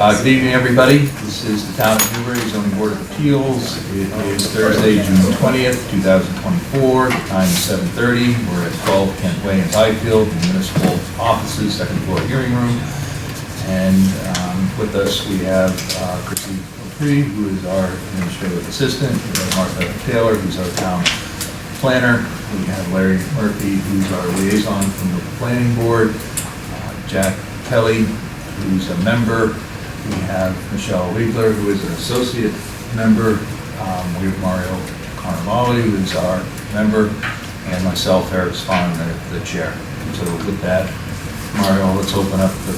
Good evening, everybody. This is the Town of Newbury Zoning Board of Appeals. It is Thursday, June 20th, 2024. The time is 7:30. We're at 12 Kent Way in Byfield, the municipal offices, second floor hearing room. And with us, we have Chrissy O'Pree, who is our administrative assistant. We have Martha Taylor, who's our town planner. We have Larry Murphy, who's our liaison from the planning board. Jack Kelly, who's a member. We have Michelle Wiegler, who is an associate member. We have Mario Carnavale, who is our member, and myself, Eric Spahn, the chair. So with that, Mario, let's open up the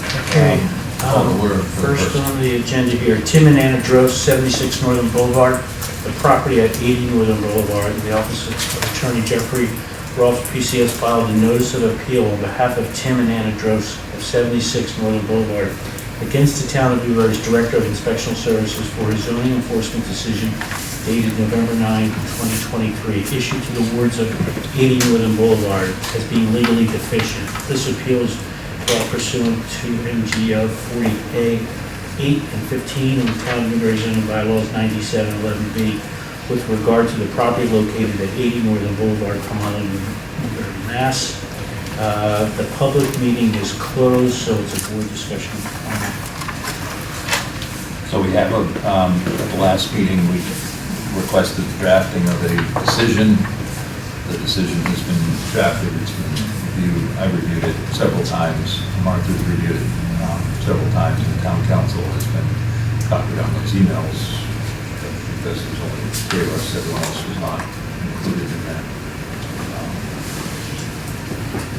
call to order. First on the agenda here, Tim and Anna Drost, 76 Northern Boulevard, the property at 80 Northern Boulevard. The office of Attorney Jeffrey Rolfe, PCS, filed a notice of appeal on behalf of Tim and Anna Drost of 76 Northern Boulevard against the Town of Newbury's Director of Inspectional Services for his zoning enforcement decision dated November 9, 2023, issued to the wards of 80 Northern Boulevard as being legally deficient. This appeal is brought pursuant to MGL 40A 8 and 15 and the Town of Newbury zoning bylaws 9711B with regard to the property located at 80 Northern Boulevard, Carmel, Newbury, Mass. The public meeting is closed, so it's a board discussion. So we have, at the last meeting, we requested the drafting of a decision. The decision has been drafted, it's been reviewed, I reviewed it several times, Martha's reviewed it several times, and the town council has been copied on those emails because there's only three of us, everyone else was not included in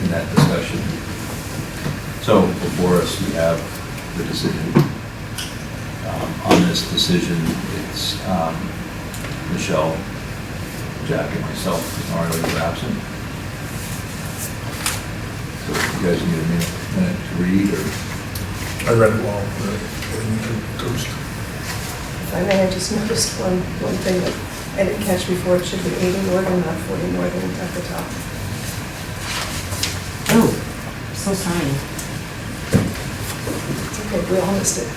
that discussion. So before us, we have the decision. On this decision, it's Michelle, Jack, and myself, Mario, were absent. So if you guys need a minute to read, or? I read it all, Ghost. If I may, I just noticed one thing that I didn't catch before. It should be 80 Northern, not 40 Northern at the top. Oh, so sorry. Okay, we all missed it.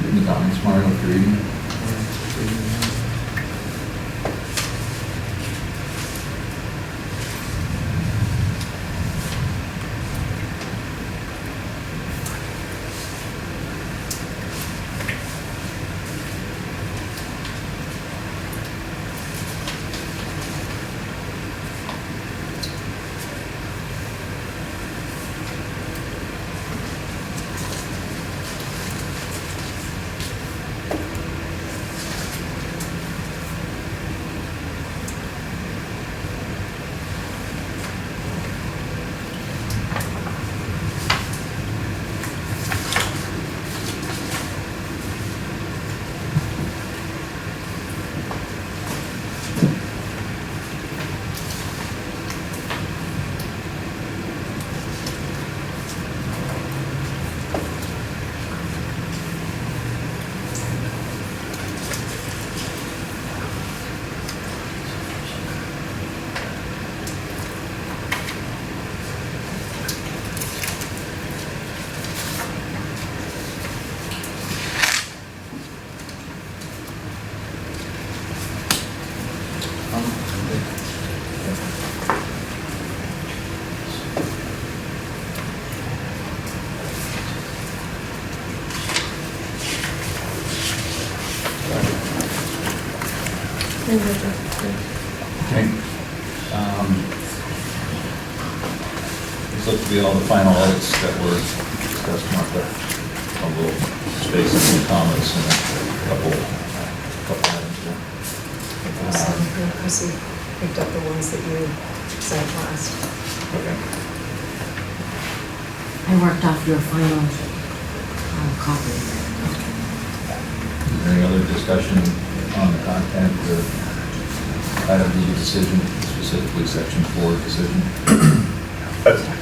The comments, Mario, if you're reading. Okay. look to be all the final edits that were discussed, Martha. A little space in the comments and a couple items there. Chrissy picked up the ones that you sent last. Okay. I worked off your final copy. Is there any other discussion on the content or items of the decision, specifically section 4 decision?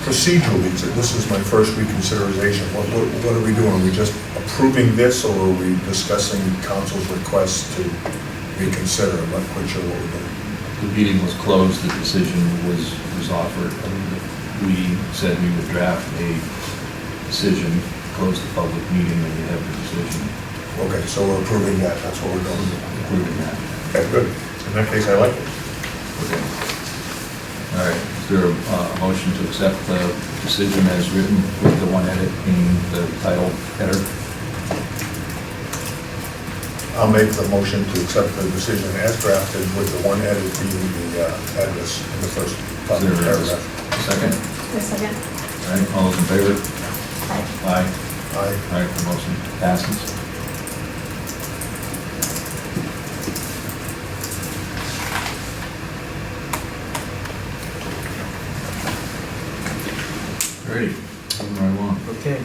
Procedurally, this is my first reconsideration. What are we doing? Are we just approving this, or are we discussing council's request to reconsider? I'm not quite sure what we're doing. The meeting was closed, the decision was offered. We said we would draft a decision, close the public meeting, and we have the decision. Okay, so we're approving that. That's what we're doing. Approving that. Okay, good. In that case, I like it. Okay. All right, is there a motion to accept the decision as written with the one edit being the title header? I'll make the motion to accept the decision as drafted with the one edit being the address in the first Is there a paragraph. second? A second. All right, all those in favor? Aye. Aye. Aye. All right, the motion passes. Ready, moving right along. Okay.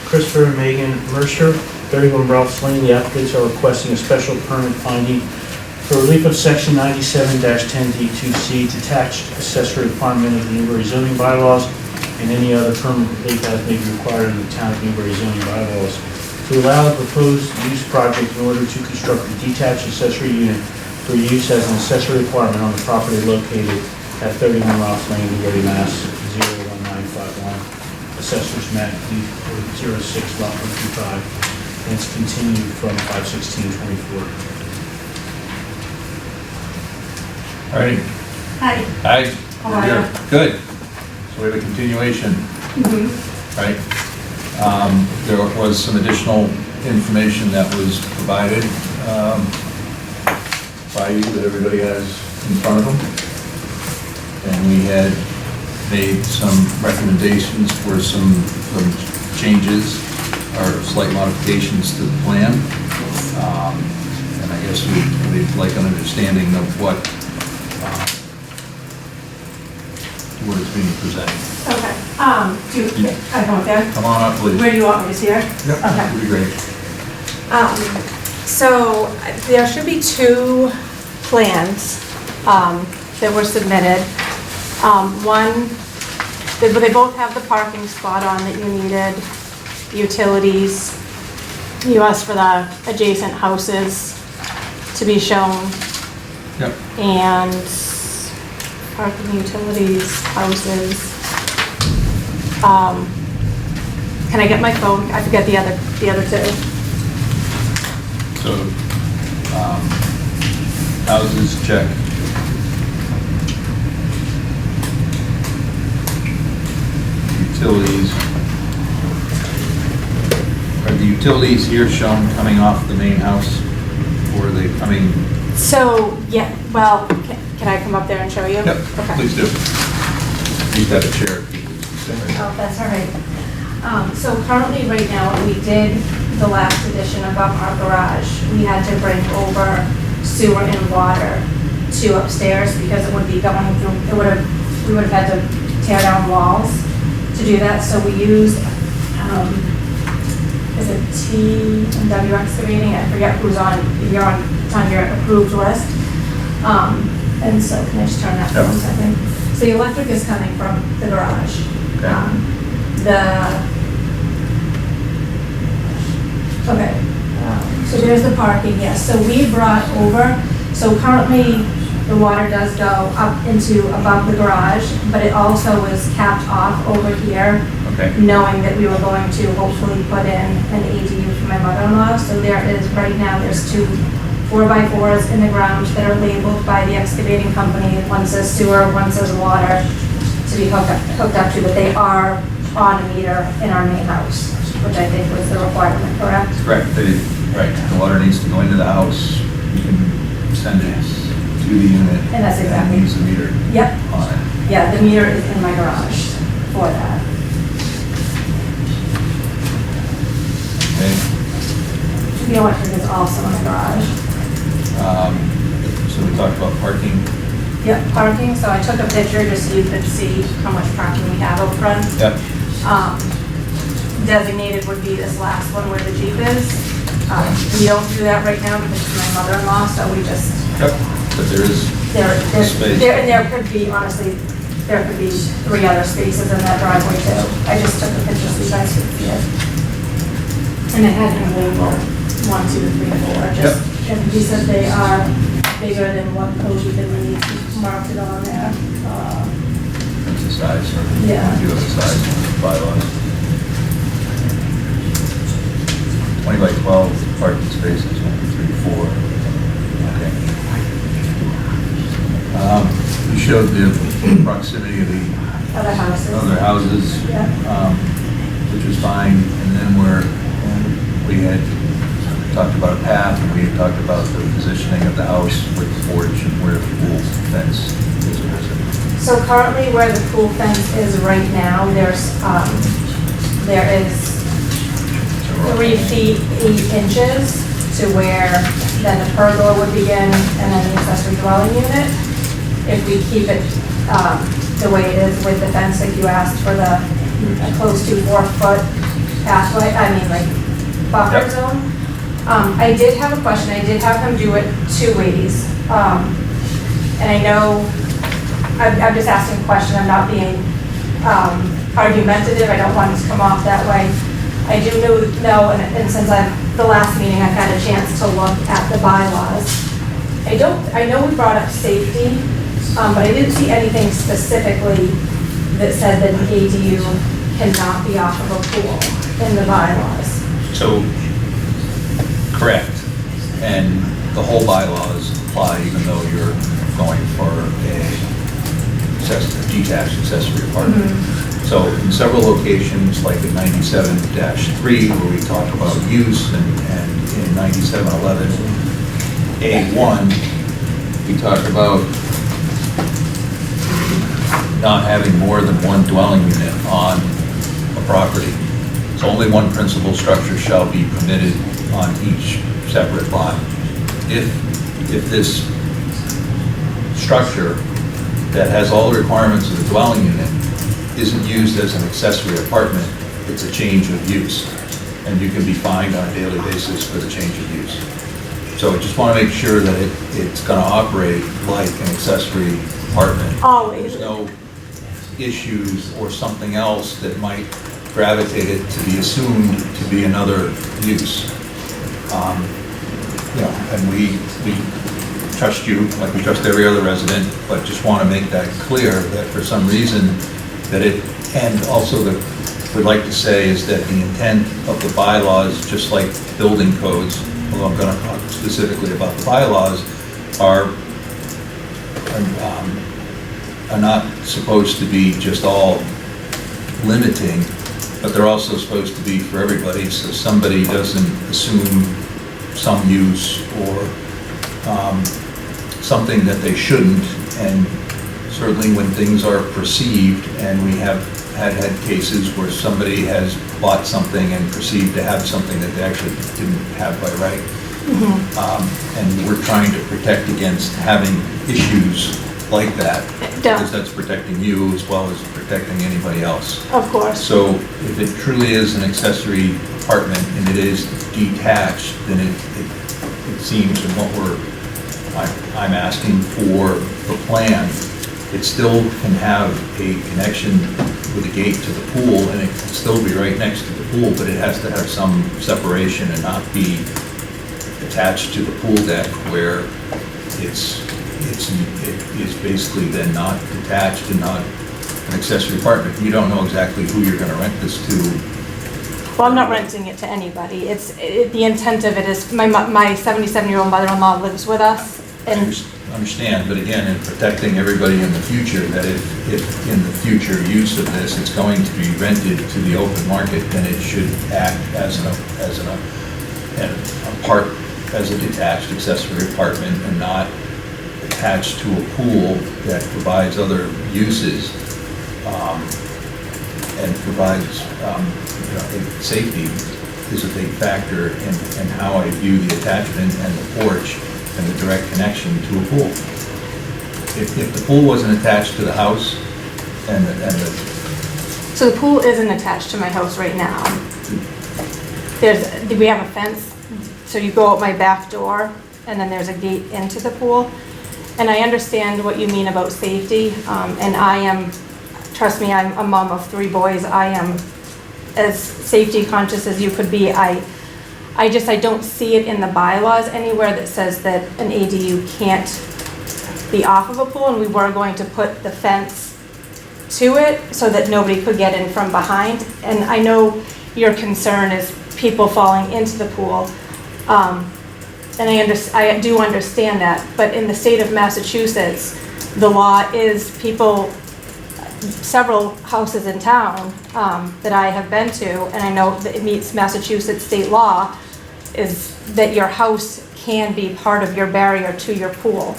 Christopher and Megan Mercer, 31 Ralph's Lane. The applicants are requesting a special permit finding for relief of section 97-10D2C, detached accessory apartment of the Newbury zoning bylaws, and any other permit relief as may be required in the town of Newbury zoning bylaws, to allow the proposed use project in order to construct a detached accessory unit for use as an accessory apartment on the property located at 31 Ralph's Lane, Newbury, Mass. 01951. Assessors map D06 lot 125, and it's continued from 5/16/24. All right. Hi. Hi. How are You're you? good. So we have a continuation, right? There was some additional information that was provided by you that everybody has in front of them. And we had made some recommendations for some changes or slight modifications to the plan. And I guess we'd like an understanding of what is being presented. Okay, I come up there? Come on up, please. Where do you want me to see her? Yep, Okay. would be great. So there should be two plans that were submitted. One, they both have the parking spot on that you needed, utilities. You asked for the adjacent houses to be shown, Yep. and parking, utilities, houses. Can I get my phone? I forget the other two. So, houses, check. Utilities. Are the utilities here shown coming off the main house, or are they coming? So, yeah, well, can I come up there and show you? Yep, Okay. please do. You've got a chair. Oh, that's all right. So currently, right now, we did the last addition above our garage. We had to bring over sewer and water to upstairs because it would be going through, we would have had to tear down walls to do that. So we used, is it T&W Excavating? I forget who's on, if you're on your approved list. And so, can I just turn that for 1 second? So the electric is coming from the garage. Okay. So there's the parking, yes. So we brought over, so currently the water does go up into above the garage, but it also was capped off over here, Okay. knowing that we were going to hopefully put in an ADU for my mother-in-law. So there is, right now, there's two 4x4s in the ground that are labeled by the excavating company. One says sewer, one says water to be hooked up to, but they are on a meter in our main house, which I think was the requirement, correct? Correct, right, the water needs to go into the house, you can send it to the unit. And that's exactly- It needs a meter Yep, on it. yeah, the meter is in my garage. for that. Okay. The electric is also in the garage. So we talked about parking. Yep, parking, so I took a picture just so you could see how much parking we have out front. Yep. Designated would be this last one where the Jeep is. We don't do that right now because it's my mother-in-law, so we just, Yep. But there is space. there could be, honestly, there could be 3 other spaces in that driveway too. I just took the picture so you guys could see it. And I had him label 1, 2, 3, 4, just, and he said they are bigger than what code even needs, he marked it on there. That's the size, or Yeah. you have the size of the bylaws. 20 by 12 parking spaces, 1, 2, 3, 4. Okay. We showed the proximity of the Other houses. other houses, Yeah. which was fine, and then we had talked about a path, and we had talked about the positioning of the house with the porch and where the pool fence is. So currently where the pool fence is right now, there is 3 feet 8 inches to where then the pergola would begin and then the accessory dwelling unit. If we keep it the way it is with the fence, like you asked for the close to 4-foot pathway, buffer Yep. zone. I did have a question, I did have him do it 2 ways. And I know, I'm just asking a question, I'm not being argumentative, I don't want it to come off that way. I do know, and since the last meeting, I've had a chance to look at the bylaws. I know we brought up safety, but I didn't see anything specifically that said that an ADU cannot be off of a pool in the bylaws. So, correct, and the whole bylaws apply even though you're going for a detached accessory apartment. So in several locations, like in 97-3, where we talk about use, and in 9711A1, we talk about not having more than 1 dwelling unit on a property. So only 1 principal structure shall be permitted on each separate lot. If this structure that has all the requirements of the dwelling unit isn't used as an accessory apartment, it's a change of use. And you can be fined on a daily basis for the change of use. So I just want to make sure that it's going to operate like an accessory apartment. Always. There's no issues or something else that might gravitate it to be assumed to be another use. And we trust you like we trust every other resident, but just want to make that clear that for some reason and also we'd like to say is that the intent of the bylaws, just like building codes, although I'm going to talk specifically about the bylaws, are not supposed to be just all limiting, but they're also supposed to be for everybody, so somebody doesn't assume some use or something that they shouldn't. And certainly when things are perceived, and we have had cases where somebody has bought something and perceived to have something that they actually didn't have by right. And we're trying to protect against having issues like that, because that's protecting you as well as protecting anybody else. Of course. So if it truly is an accessory apartment and it is detached, then it seems, and what I'm asking for the plan, it still can have a connection with a gate to the pool, and it can still be right next to the pool, but it has to have some separation and not be attached to the pool deck where it is basically then not detached and not an accessory apartment. You don't know exactly who you're going to rent this to. Well, I'm not renting it to anybody. The intent of it is, my 77-year-old mother-in-law lives with us, I and understand, but again, in protecting everybody in the future, that if in the future use of this, it's going to be rented to the open market, then it should act as a detached accessory apartment and not attached to a pool that provides other uses. and provides, safety is a big factor in how I view the attachment and the porch and the direct connection to a pool. If the pool wasn't attached to the house and the, So the pool isn't attached to my house right now. We have a fence, so you go out my back door, and then there's a gate into the pool. And I understand what you mean about safety, and I am, trust me, I'm a mom of 3 boys. I am as safety conscious as you could be. I don't see it in the bylaws anywhere that says that an ADU can't be off of a pool, and we were going to put the fence to it so that nobody could get in from behind. And I know your concern is people falling into the pool. And I do understand that, but in the state of Massachusetts, the law is several houses in town that I have been to, and I know that it meets Massachusetts state law, is that your house can be part of your barrier to your pool.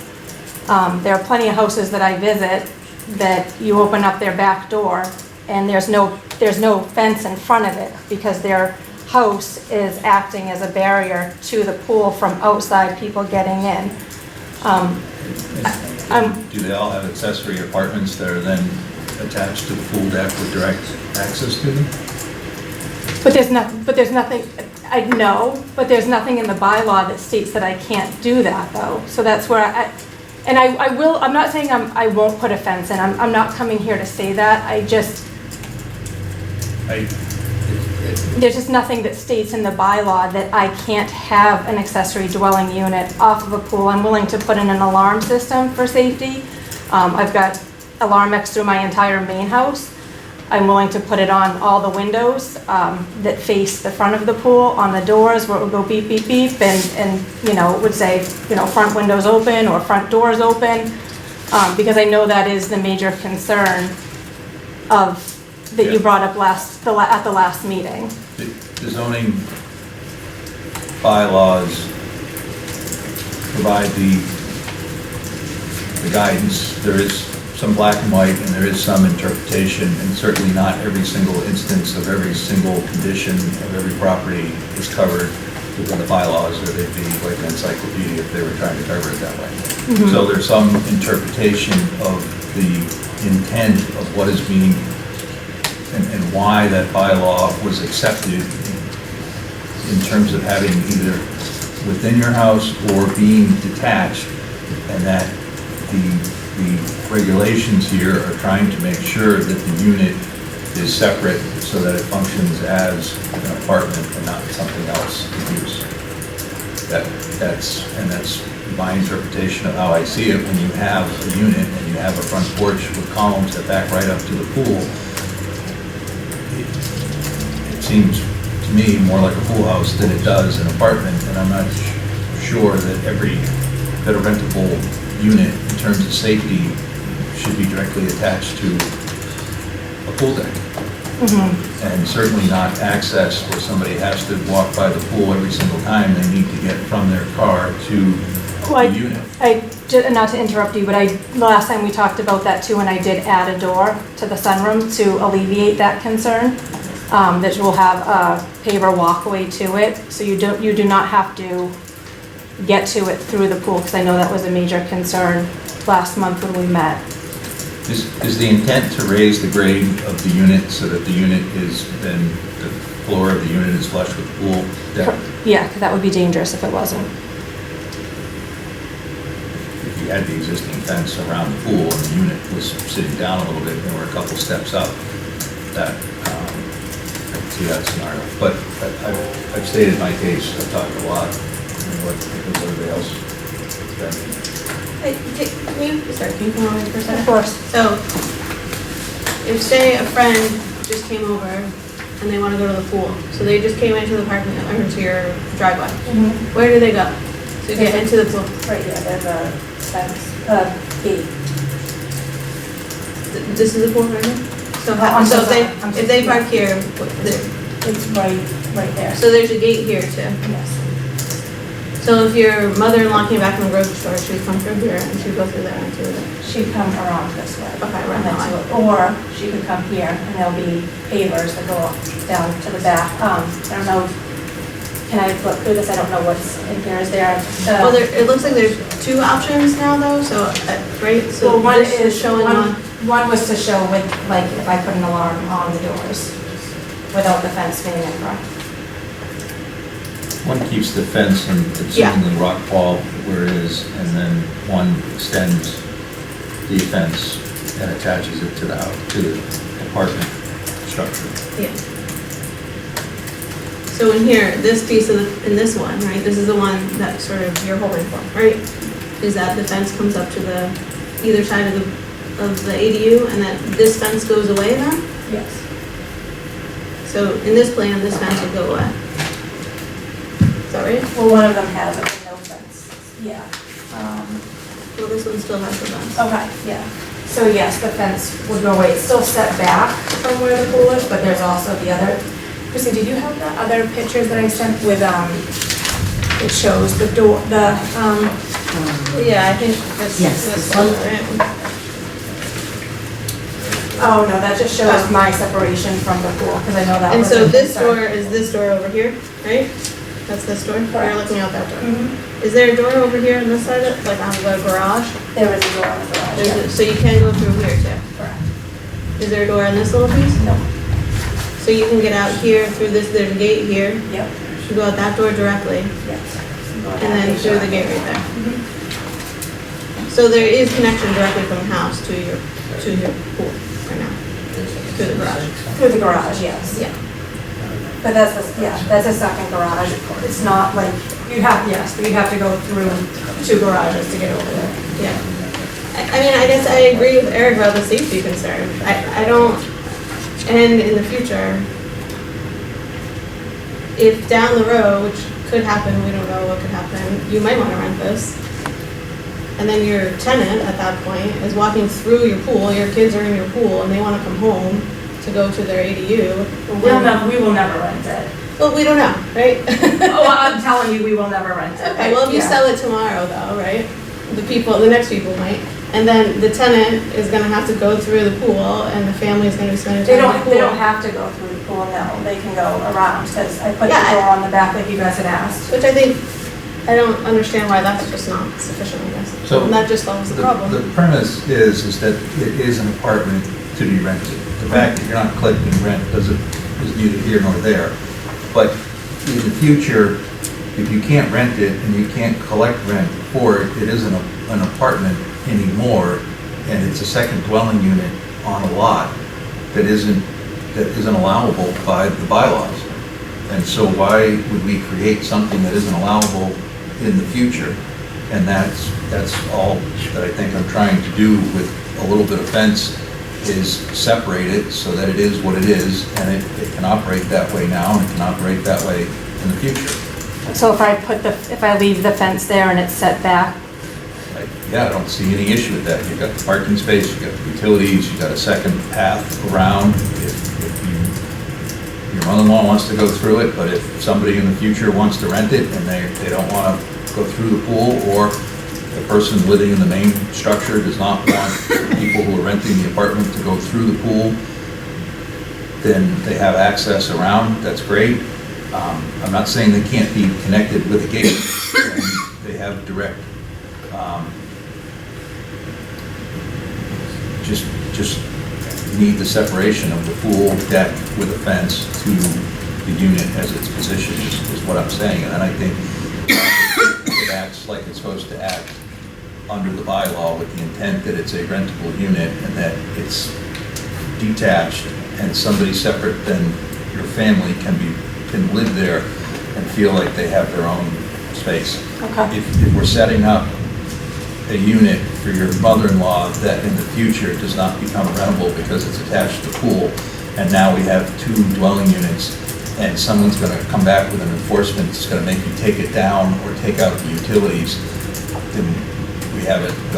There are plenty of houses that I visit that you open up their back door and there's no fence in front of it because their house is acting as a barrier to the pool from outside people getting in. do they all have accessory apartments that are then attached to the pool deck with direct access to them? But there's nothing, I know, but there's nothing in the bylaw that states that I can't do that though. So that's where I will, I'm not saying I won't put a fence in. I'm not coming here to say that. There's just nothing that states in the bylaw that I can't have an accessory dwelling unit off of a pool. I'm willing to put in an alarm system for safety. I've got alarm X through my entire main house. I'm willing to put it on all the windows that face the front of the pool, on the doors where it would go beep, beep, beep, and it would say, front windows open or front doors open, because I know that is the major concern that you brought up at the last meeting. The zoning bylaws provide the guidance. There is some black and white, and there is some interpretation, and certainly not every single instance of every single condition of every property is covered within the bylaws, or they'd be like an encyclopedia if they were trying to cover it that way. Mm-hmm. So there's some interpretation of the intent of what is being and why that bylaw was accepted in terms of having either within your house or being detached, and that the regulations here are trying to make sure that the unit is separate so that it functions as an apartment and not something else to use. That's my interpretation of how I see it. When you have a unit and you have a front porch with columns that back right up to the pool, it seems to me more like a pool house than it does an apartment, and I'm not sure that every rentable unit in terms of safety should be directly attached to a pool deck. Mm-hmm. And certainly not access where somebody has to walk by the pool every single time they need to get from their car to the unit. Not to interrupt you, but the last time we talked about that too, and I did add a door to the sunroom to alleviate that concern. That will have a paver walkway to it, so you do not have to get to it through the pool, because I know that was a major concern last month when we met. Is the intent to raise the grade of the unit so that the unit is then, the floor of the unit is flush with the pool deck? Yeah, because that would be dangerous if it wasn't. If you had the existing fence around the pool and the unit was sitting down a little bit, and we're a couple steps up, that, I can see that scenario. But I've stated my case, I've talked a lot, and what everybody else thinks. Hey, can you come over for a second? Of course. So, if say a friend just came over and they want to go to the pool, so they just came into the parking lot, or to your driveway, where do they go to get into the pool? Right here, there's a fence, gate. This is the pool right here? So, I'm so if they park here, It's right there. so there's a gate here too. Yes. So if your mother-in-law came back from the grocery store, she would come through here and she would go through there and do it. She'd come around this way. Okay, right And then now. to it. Or she could come here and there'll be pavers that go up down to the back. I don't know, can I flip through this? I don't know what's in here. Is there? Well, it looks like there's two options now though, so, right? So Well, one this is showing one was to show with, like, if I put an alarm on the doors without the fence being in front. One keeps the fence and it's Yeah. seemingly rock wall where it is, and then one extends the fence and attaches it to the house, to the apartment structure. Yeah. So in here, this piece of, in this one, right, this is the one that sort of you're hoping for, right? Is that the fence comes up to the, either side of the ADU, and that this fence goes away then? Yes. So in this plan, this fence would go away. Is that right? Well, one of them has it, no fence. Yeah. Well, this one still has the fence. Okay, yeah. So yes, the fence would go away. It's still set back from where the pool is, but there's also the other. Chrissy, did you have the other pictures that I sent with, it shows the door, Yeah, I think that's Yes, this this one, one. right? oh no, that just shows my separation from the pool, because I know that And was so a this concern. door is this door over here, right? That's this door? You're Correct. looking out that door. Mhm. Is there a door over here on this side, like on the garage? There is a door on the garage, There's yeah. a- So you can go through here too? Correct. Is there a door on this little piece? No. So you can get out here through this, there's a gate here, Yep. you go out that door directly, Yes. and then through the gate right there. Mhm. So there is connection directly from the house to your pool right now, through the garage. Through the garage, yes. Yeah. But that's a second garage. It's not like, but you have to go through two garages to get over there. Yeah. I mean, I guess I agree with Eric about the safety concern. I don't, and in the future, if down the road, which could happen, we don't know what could happen, you might want to rent this. And then your tenant at that point is walking through your pool, your kids are in your pool, and they want to come home to go to their ADU. We will never rent it. Well, we don't know, right? Oh, I'm telling you, we will never rent it. Okay, well, if you Yeah. sell it tomorrow though, right? The next people might. And then the tenant is gonna have to go through the pool and the family's gonna be spending time in the pool. They don't have to go through the pool, no. They can go around, because I put the Yeah. door on the back like you guys had asked. Which I think, I don't understand why that's just not sufficient, I guess. So And that just solves the The problem. premise is that it is an apartment to be rented. The fact that you're not collecting rent is neither here nor there. But in the future, if you can't rent it and you can't collect rent for it, it isn't an apartment anymore, and it's a second dwelling unit on a lot that isn't allowable by the bylaws. And so why would we create something that isn't allowable in the future? And that's all that I think I'm trying to do with a little bit of fence, is separate it so that it is what it is, and it can operate that way now, and it can operate that way in the future. So if I leave the fence there and it's set back? Yeah, I don't see any issue with that. You've got the parking space, you've got the utilities, you've got a second path around. If your mother-in-law wants to go through it, but if somebody in the future wants to rent it and they don't want to go through the pool, or the person living in the main structure does not want people who are renting the apartment to go through the pool, then they have access around, that's great. I'm not saying they can't be connected with a gate, and they have direct, just need the separation of the pool deck with a fence to the unit as it's positioned, is what I'm saying. And then I think it acts like it's supposed to act under the bylaw with the intent that it's a rentable unit and that it's detached and somebody separate than your family can live there and feel like they have their own space. Okay. If we're setting up a unit for your mother-in-law that in the future does not become rentable because it's attached to the pool, and now we have two dwelling units, and someone's gonna come back with an enforcement that's gonna make you take it down or take out the utilities, then we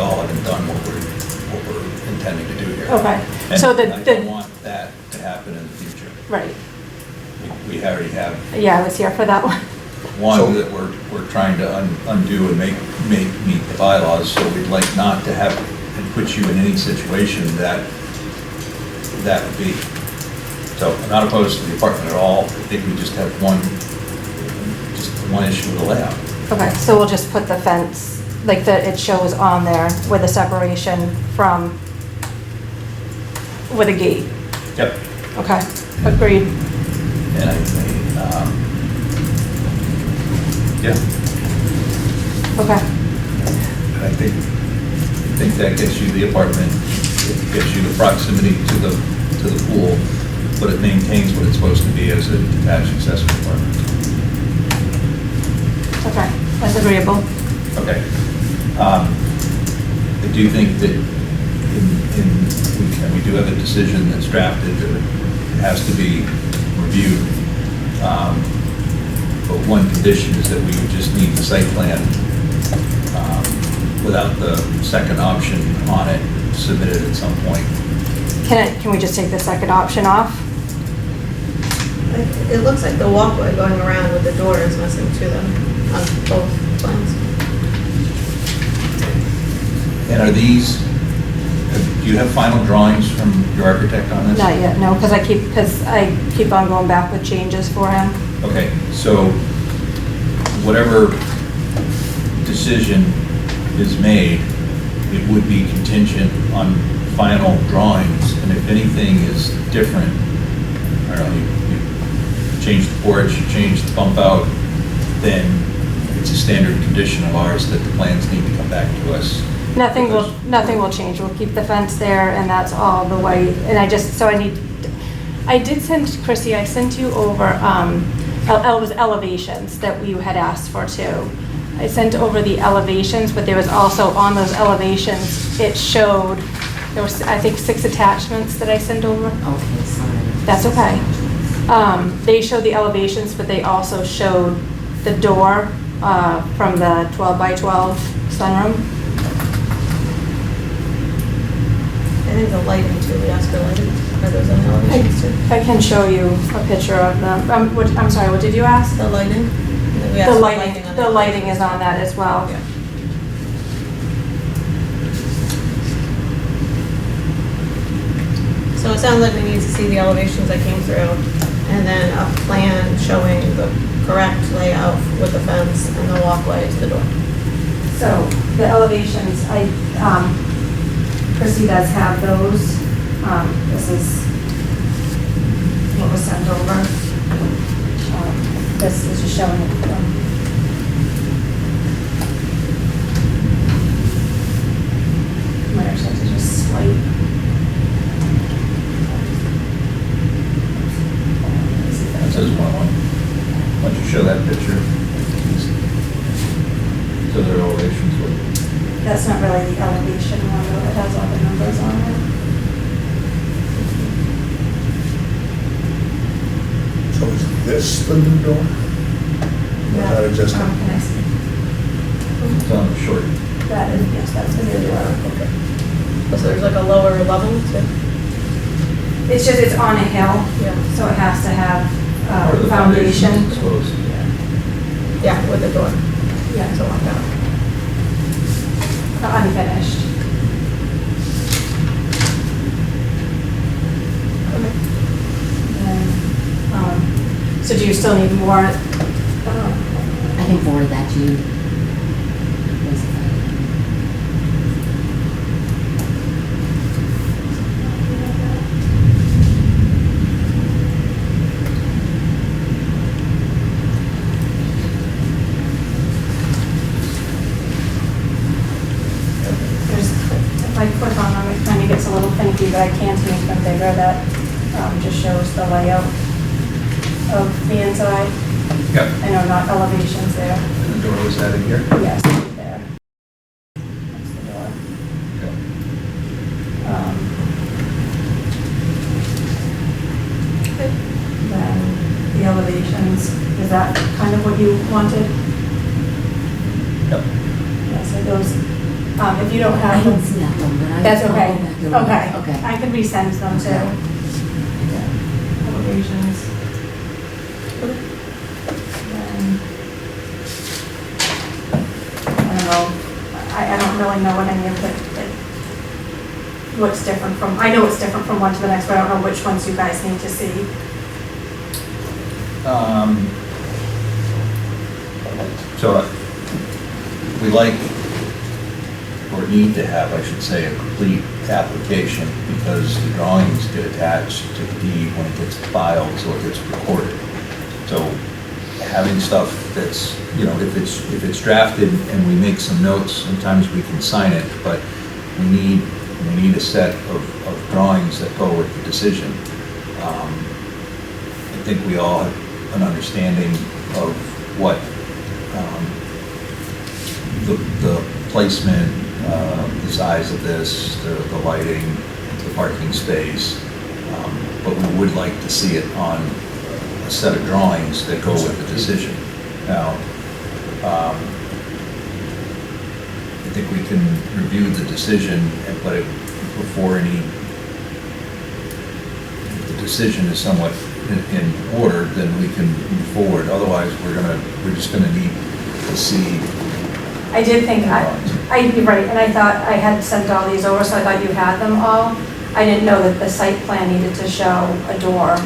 all haven't done what we're intending to do here. Okay. And So I don't want that to happen in the future. Right. We already have. Yeah, I was here for that one. One, that we're trying to undo and make meet the bylaws, so we'd like not to have, and put you in any situation that would be. So I'm not opposed to the apartment at all. I think we just have one issue with the layout. Okay, so we'll just put the fence, like that it shows on there with a separation from, with a gate. Yep. Okay, agreed. And yeah, Okay, I think that gets you the apartment, it gets you the proximity to the pool, but it maintains what it's supposed to be as a detached accessory apartment. okay, that's agreeable. Okay. I do think that we do have a decision that's drafted, that it has to be reviewed. But one condition is that we would just need the site plan without the second option on it submitted at some point. Can we just take the second option off? It looks like the walkway going around with the door is missing to them on both plans. And are these, do you have final drawings from your architect on this? Not yet, no, because I keep on going back with changes for him. Okay, so whatever decision is made, it would be contingent on final drawings, and if anything is different, I don't know, you change the porch, you change the bump out, then it's a standard condition of ours that the plans need to come back to us. Nothing will change. We'll keep the fence there, and that's all the way. And I did send, Chrissy, I sent you over, it was elevations that we had asked for too. I sent over the elevations, but there was also on those elevations, it showed, there was, I think, 6 attachments that I sent over. Okay, sorry. That's okay. They showed the elevations, but they also showed the door from the 12 by 12 sunroom. I think the lighting too, we asked for lighting. Are those on the elevations too? I can show you a picture of them. I'm sorry, what did you ask? The lighting? We asked The for lighting, on the lighting is on that as well. Yeah. So it sounds like we need to see the elevations that came through, and then a plan showing the correct layout with the fence and the walkway to the door. So the elevations, Chrissy does have those. This is what was sent over. This is just showing it. Might actually have to just swipe. That says 1-1. Why don't you show that picture? So their elevations would. That's not really the elevation one, though. It has all the numbers on it. So is this the new door? Or is that just? Can I see? It's on the short. That is, yes, that's the new door. Okay. So there's like a lower level too? It's just, it's on a hill, Yeah. so it has to have Or the foundation. exposed. Yeah, with the door Yeah, to walk out. unfinished. And, so do you still need more? I can forward that to you. If I click on them, it kind of gets a little finicky, but I can't make them bigger. That just shows the layout of the inside. Yep. I know, not elevations there. And the door was that in here? Yes, there. That's the door. Okay. Then the elevations, is that kind of what you wanted? Yep. Yeah, so those, if you don't I have didn't them, see that one, but I. that's I'll okay. go back and look. Okay. Okay. I can resend them too. Okay. Elevations. Then I don't really know what any of what's different from, I know it's different from one to the next, but I don't know which ones you guys need to see. So we like, or need to have, I should say, a complete application because the drawings get attached to the deed when it gets filed, so it gets recorded. So having stuff that's, you know, if it's drafted and we make some notes, sometimes we can sign it, but we need a set of drawings that go with the decision. I think we all have an understanding of what the placement, the size of this, the lighting, the parking space, but we would like to see it on a set of drawings that go with the decision. Now, I think we can review the decision, but before if the decision is somewhat in order, then we can move forward. Otherwise, we're just gonna need to see. I did think, you're right, and I thought I had sent all these over, so I thought you had them all. I didn't know that the site plan needed to show a door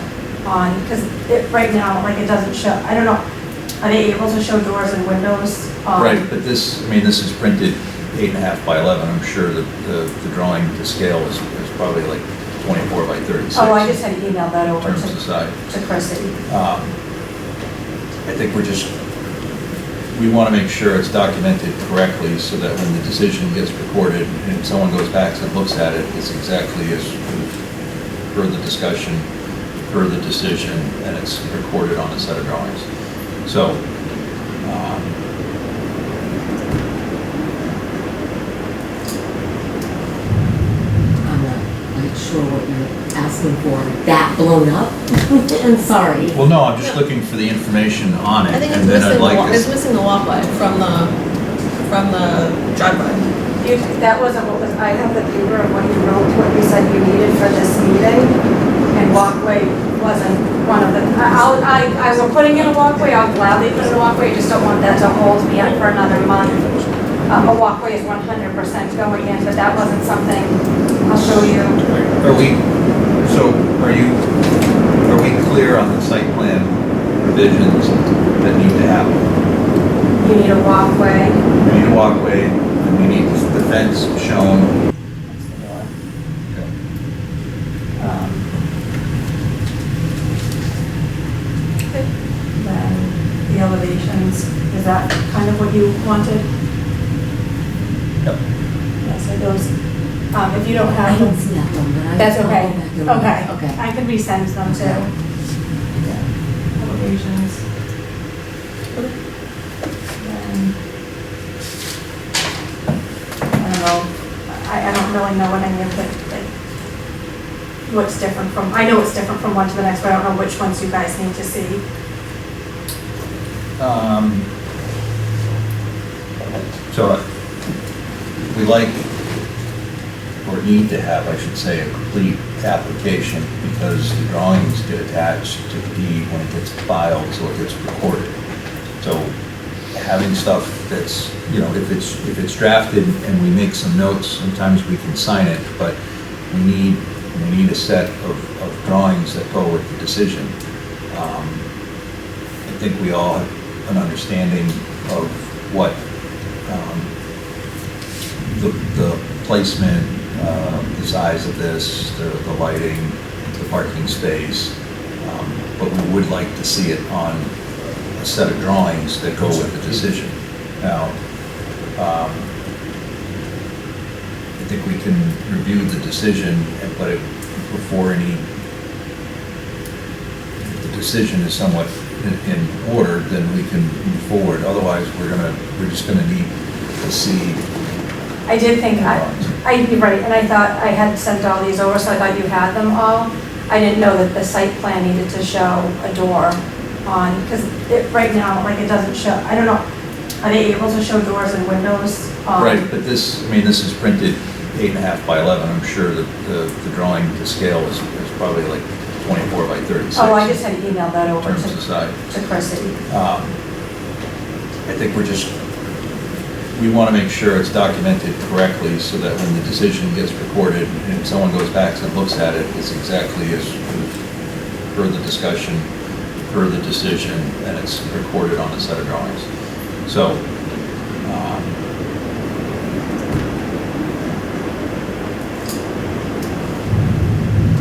on, because right now, like, it doesn't show, I don't know, are they able to show doors and windows? Right, but this is printed 8.5 by 11. I'm sure that the drawing to scale is probably like 24 by 36. Oh, I just had emailed that In over terms of size. to Chrissy. I think we want to make sure it's documented correctly so that when the decision gets recorded and someone goes back and looks at it, it's exactly as per the discussion, per the decision, and it's recorded on a set of drawings. So, I'm not sure what you're asking for. That blown up? I'm sorry. well, no, I'm just looking for the information on it. I think it's and then I'd missing, like it's missing the walkway from the driveway. That wasn't what was, I have the paper of what you wrote, what you said you needed for this meeting, and walkway wasn't one of them. I was putting in a walkway, I'll gladly put in a walkway, I just don't want that to hold me up for another month. A walkway is 100% going in, but that wasn't something, I'll show you. Are we clear on the site plan revisions that need to happen? You need a walkway. We need a walkway, and we need the fence shown. Then the elevations, is that kind of what you wanted? Yep. Yeah, so those, if you don't I have didn't them, see that one, but I. that's I'll okay. go back and look. Okay, Okay. I can resend them too. Elevations. Then, I don't know, I don't really know what any of what's different from, I know it's different from one to the next, but I don't know which ones you guys need to see. So we like, or need to have, I should say, a complete application because the drawings get attached to the deed when it gets filed, so it gets recorded. So having stuff that's, you know, if it's drafted and we make some notes, sometimes we can sign it, but we need a set of drawings that go with the decision. I think we all have an understanding of what the placement, the size of this, the lighting, the parking space, but we would like to see it on a set of drawings that go with the decision. Now, I think we can review the decision, but before the decision is somewhat in order, then we can move forward. Otherwise, we're just gonna need to see. I did think, you're right, and I thought I had sent all these over, so I thought you had them all. I didn't know that the site plan needed to show a door on, because right now, like, it doesn't show, I don't know, are they able to show doors and windows? Right, but this is printed 8.5 by 11. I'm sure that the drawing to scale is probably like 24 by 36. Oh, I just had emailed that In over terms of size. to Chrissy. I think we want to make sure it's documented correctly so that when the decision gets recorded and someone goes back and looks at it, it's exactly as per the discussion, per the decision, and it's recorded on a set of drawings. So,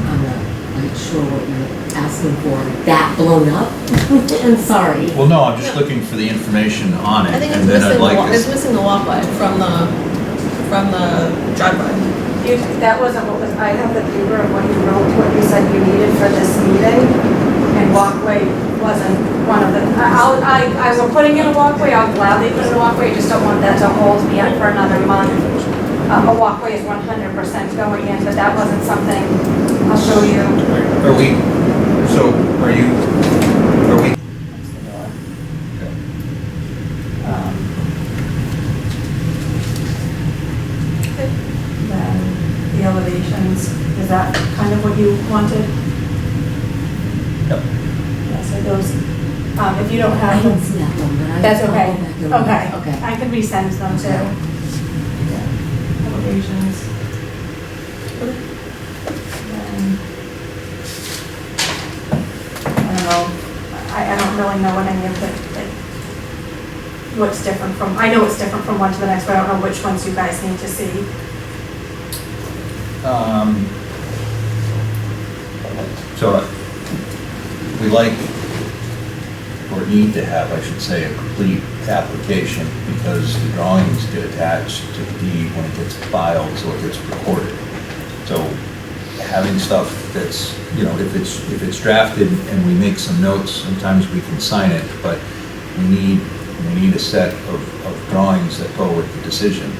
I'm not sure what you're asking for. That blown up? I'm sorry. well, no, I'm just looking for the information on it. I think it's and then missing I'd like it's to- missing the walkway from the driveway. That wasn't what was, I have the paper of what you wrote, what you said you needed for this meeting, and walkway wasn't one of the, I will putting in a walkway, I'll gladly put in a walkway, I just don't want that to hold me up for another month. A walkway is 100% going in, but that wasn't something, I'll show you. Are we, so are you, are we? Then the elevations, is that kind of what you wanted? Yep. Yeah, so those, if you don't I have didn't them, see that one, but I. that's I'll okay. go back and look. Okay, Okay. I could resend them too. Elevations. Then, I don't know, I don't really know what any of the, like, what's different from, I know it's different from one to the next, but I don't know which ones you guys need to see. So we like, or need to have, I should say, a complete application because the drawings get attached to the deed when it gets filed, so it gets recorded. So having stuff that's, you know, if it's drafted and we make some notes, sometimes we can sign it, but we need a set of drawings that go with the decision.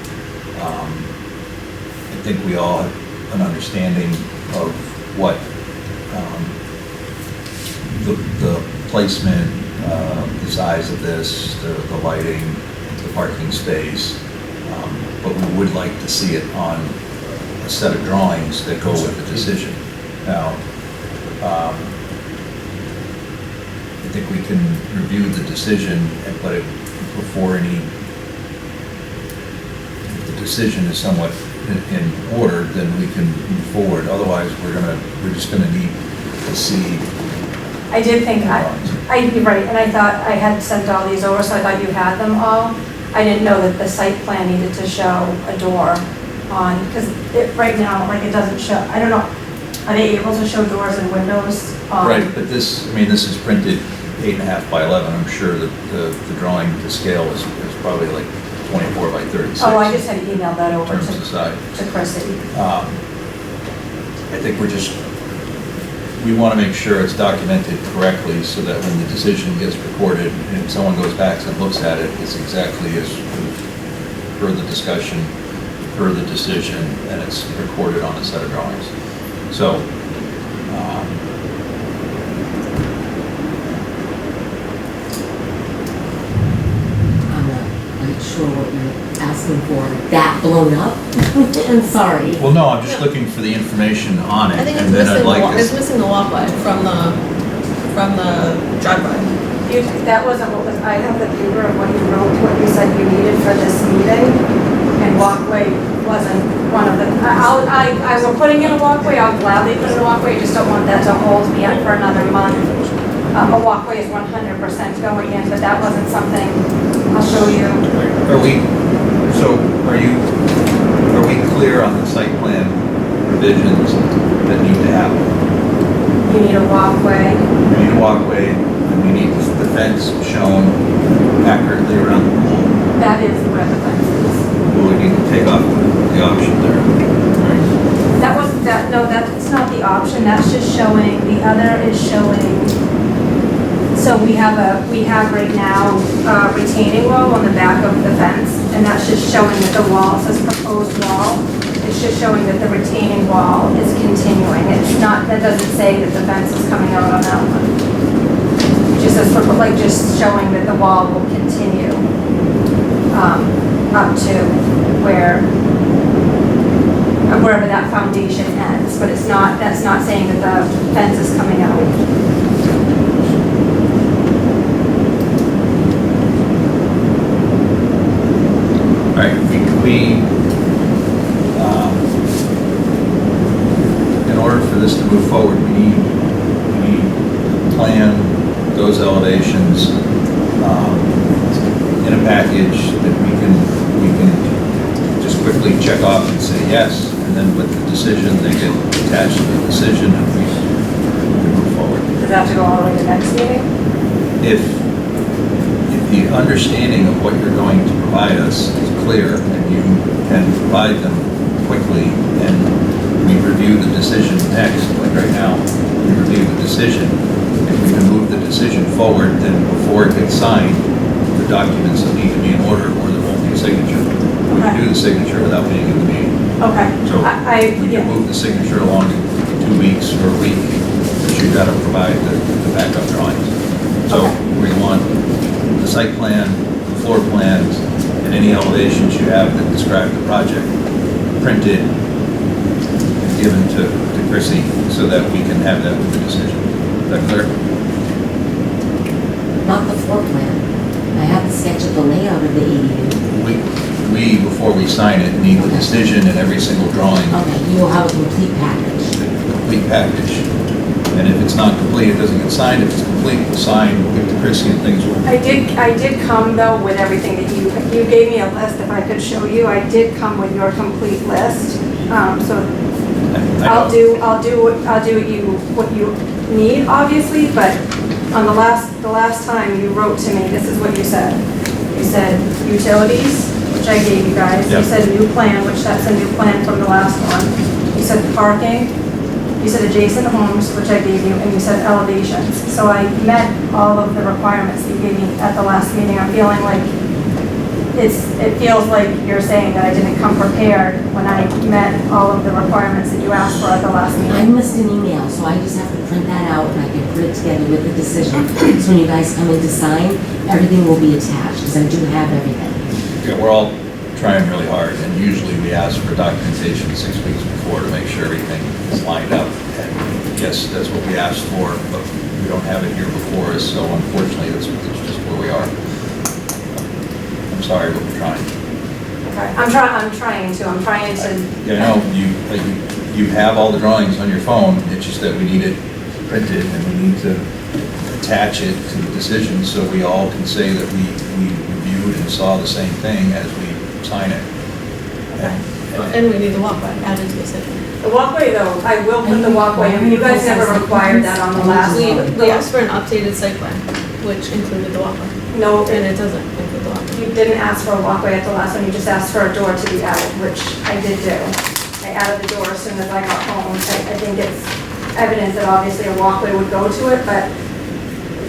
I think we all have an understanding of what the placement, the size of this, the lighting, the parking space, but we would like to see it on a set of drawings that go with the decision. Now, I think we can review the decision, but before any, if the decision is somewhat in order, then we can move forward. Otherwise, we're just gonna need to see. I did think, you're right, and I thought I had sent all these over, so I thought you had them all. I didn't know that the site plan needed to show a door on, because right now, like, it doesn't show, I don't know, are they able to show doors and windows on? Right, but this, I mean, this is printed 8.5 by 11. I'm sure that the drawing to scale is probably like 24 by 36. Oh, I just had emailed that In over terms of size. to Chrissy. I think we want to make sure it's documented correctly so that when the decision gets recorded and someone goes back and looks at it, it's exactly as per the discussion, per the decision, and it's recorded on a set of drawings. So, I'm not sure what you're asking for. That blown up? I'm sorry. well, no, I'm just looking for the information on it. I think it's and then missing I'd like it's to- missing the walkway from the driveway. That wasn't what was, I have the paper of what you wrote, what you said you needed for this meeting, and walkway wasn't one of the, I will putting in a walkway, I'll gladly put in a walkway, I just don't want that to hold me up for another month. A walkway is 100% going in, but that wasn't something, I'll show you. Are we clear on the site plan revisions that need to happen? You need a walkway. We need a walkway, and we need the fence shown accurately around the pool. That is where the fence is. We need to take off the option there. That wasn't, no, that's not the option, that's just showing, the other is showing, so we have right now a retaining wall on the back of the fence, and that's just showing that the wall, it says proposed wall, it's just showing that the retaining wall is continuing, it's not, that doesn't say that the fence is coming out on that one. It just says, like, just showing that the wall will continue, up to wherever that foundation ends, but it's not, that's not saying that the fence is coming out. right, in order for this to move forward, we need a plan, those elevations, in a package that we can just quickly check off and say yes, and then with the decision, they get attached to the decision and we can move forward. Does that have to go all the way to the next meeting? If the understanding of what you're going to provide us is clear and you can provide them quickly and we review the decision next, like right now, we review the decision. If we can move the decision forward, then before it gets signed, the documents will need to be in order or there won't be a signature. We can do the signature without being in the meeting. Okay. So we Yeah. can move the signature along in 2 weeks or a week, but you've got to provide the backup drawings. So we want the site plan, the floor plans, and any elevations you have that describe the project printed and given to Chrissy so that we can have that with the decision. Is that clear? Not the floor plan. I have the sketch of the layout of the ADU. We, before we sign it, need the decision and every single drawing, Okay, you will have a complete package. the complete package. And if it's not complete, it doesn't get signed. If it's complete, we'll sign, we'll give it to Chrissy and things will. I did come though with everything that you gave me a list, if I could show you, I did come with your complete list. So I'll do what you need, obviously, but on the last time you wrote to me, this is what you said. You said utilities, which I gave you guys. You Yep. said new plan, which that's a new plan from the last one. You said parking. You said adjacent homes, which I gave you, and you said elevations. So I met all of the requirements that you gave me at the last meeting. I'm feeling like it feels like you're saying that I didn't come prepared when I met all of the requirements that you asked for at the last I meeting. missed an email, so I just have to print that out and I can put it together with the decision. So when you guys come in to sign, everything will be attached, because I do have everything. Yeah, we're all trying really hard, and usually we ask for documentation 6 weeks before to make sure everything is lined up. And yes, that's what we asked for, but we don't have it here before us, so unfortunately, that's just where we are. I'm sorry, but we're trying. Okay. I'm trying to, Yeah, I know, you have all the drawings on your phone, it's just that we need it printed, and we need to attach it to the decision, so we all can say that we reviewed and saw the same thing as we sign it. And we need the walkway added to the decision. the walkway though, I will put the walkway, in. You guys never required that on the last We one. asked for an updated site plan, which included the walkway, No, and it doesn't include the walkway. you didn't ask for a walkway at the last one, you just asked for a door to be added, which I did do. I added the door as soon as I got home. I think it's evident that obviously a walkway would go to it, but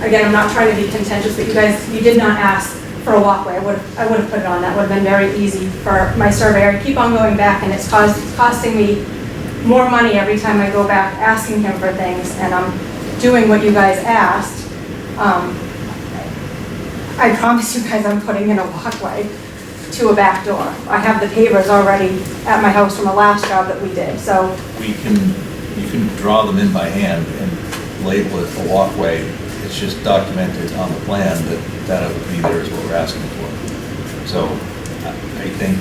again, I'm not trying to be contentious, but you did not ask for a walkway. I would have put it on, that would have been very easy for my surveyor. I keep on going back and it's costing me more money every time I go back asking him for things, and I'm doing what you guys asked. I promise you guys I'm putting in a walkway to a back door. I have the pavers already at my house from the last job that we did, so, You can draw them in by hand and label it a walkway. It's just documented on the plan that it would be there is what we're asking for. So I think,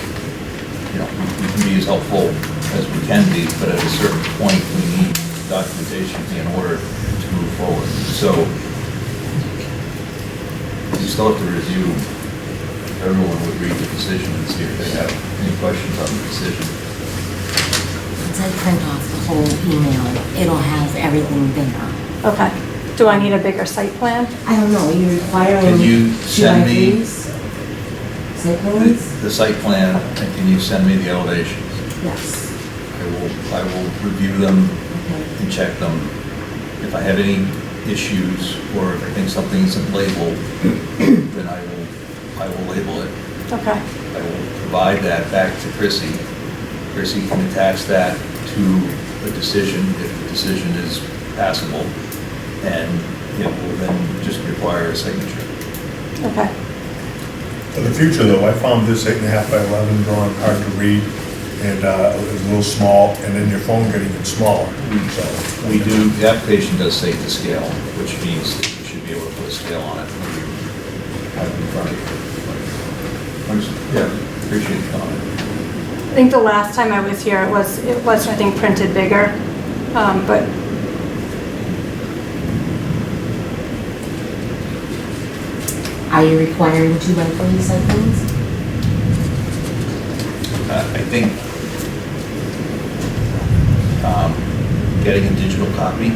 we can be as helpful as we can be, but at a certain point, we need documentation in order to move forward. So you still have to review, everyone would read the decision and see if they have any questions on the decision. Once I print off the whole email, it'll have everything there. okay. Do I need a bigger site plan? I don't know, are you requiring? Can you send me Site plans? the site plan, and can you send me the elevations? Yes. I will review them Okay. and check them. If I have any issues, or if I think something isn't labeled, then I will label it. Okay. I will provide that back to Chrissy. Chrissy can attach that to the decision, if the decision is passable, and it will then just require a signature. Okay. For the future though, I found this 8.5 by 11 drawing hard to read, and it was a little small, and then your phone got even smaller. So We do, the application does say to scale, which means that you should be able to put a scale on it when you have it in front of you. Yeah, Appreciate the comment. I think the last time I was here, it was, I think, printed bigger, but Are you requiring 2x4 site plans? I think getting a digital copy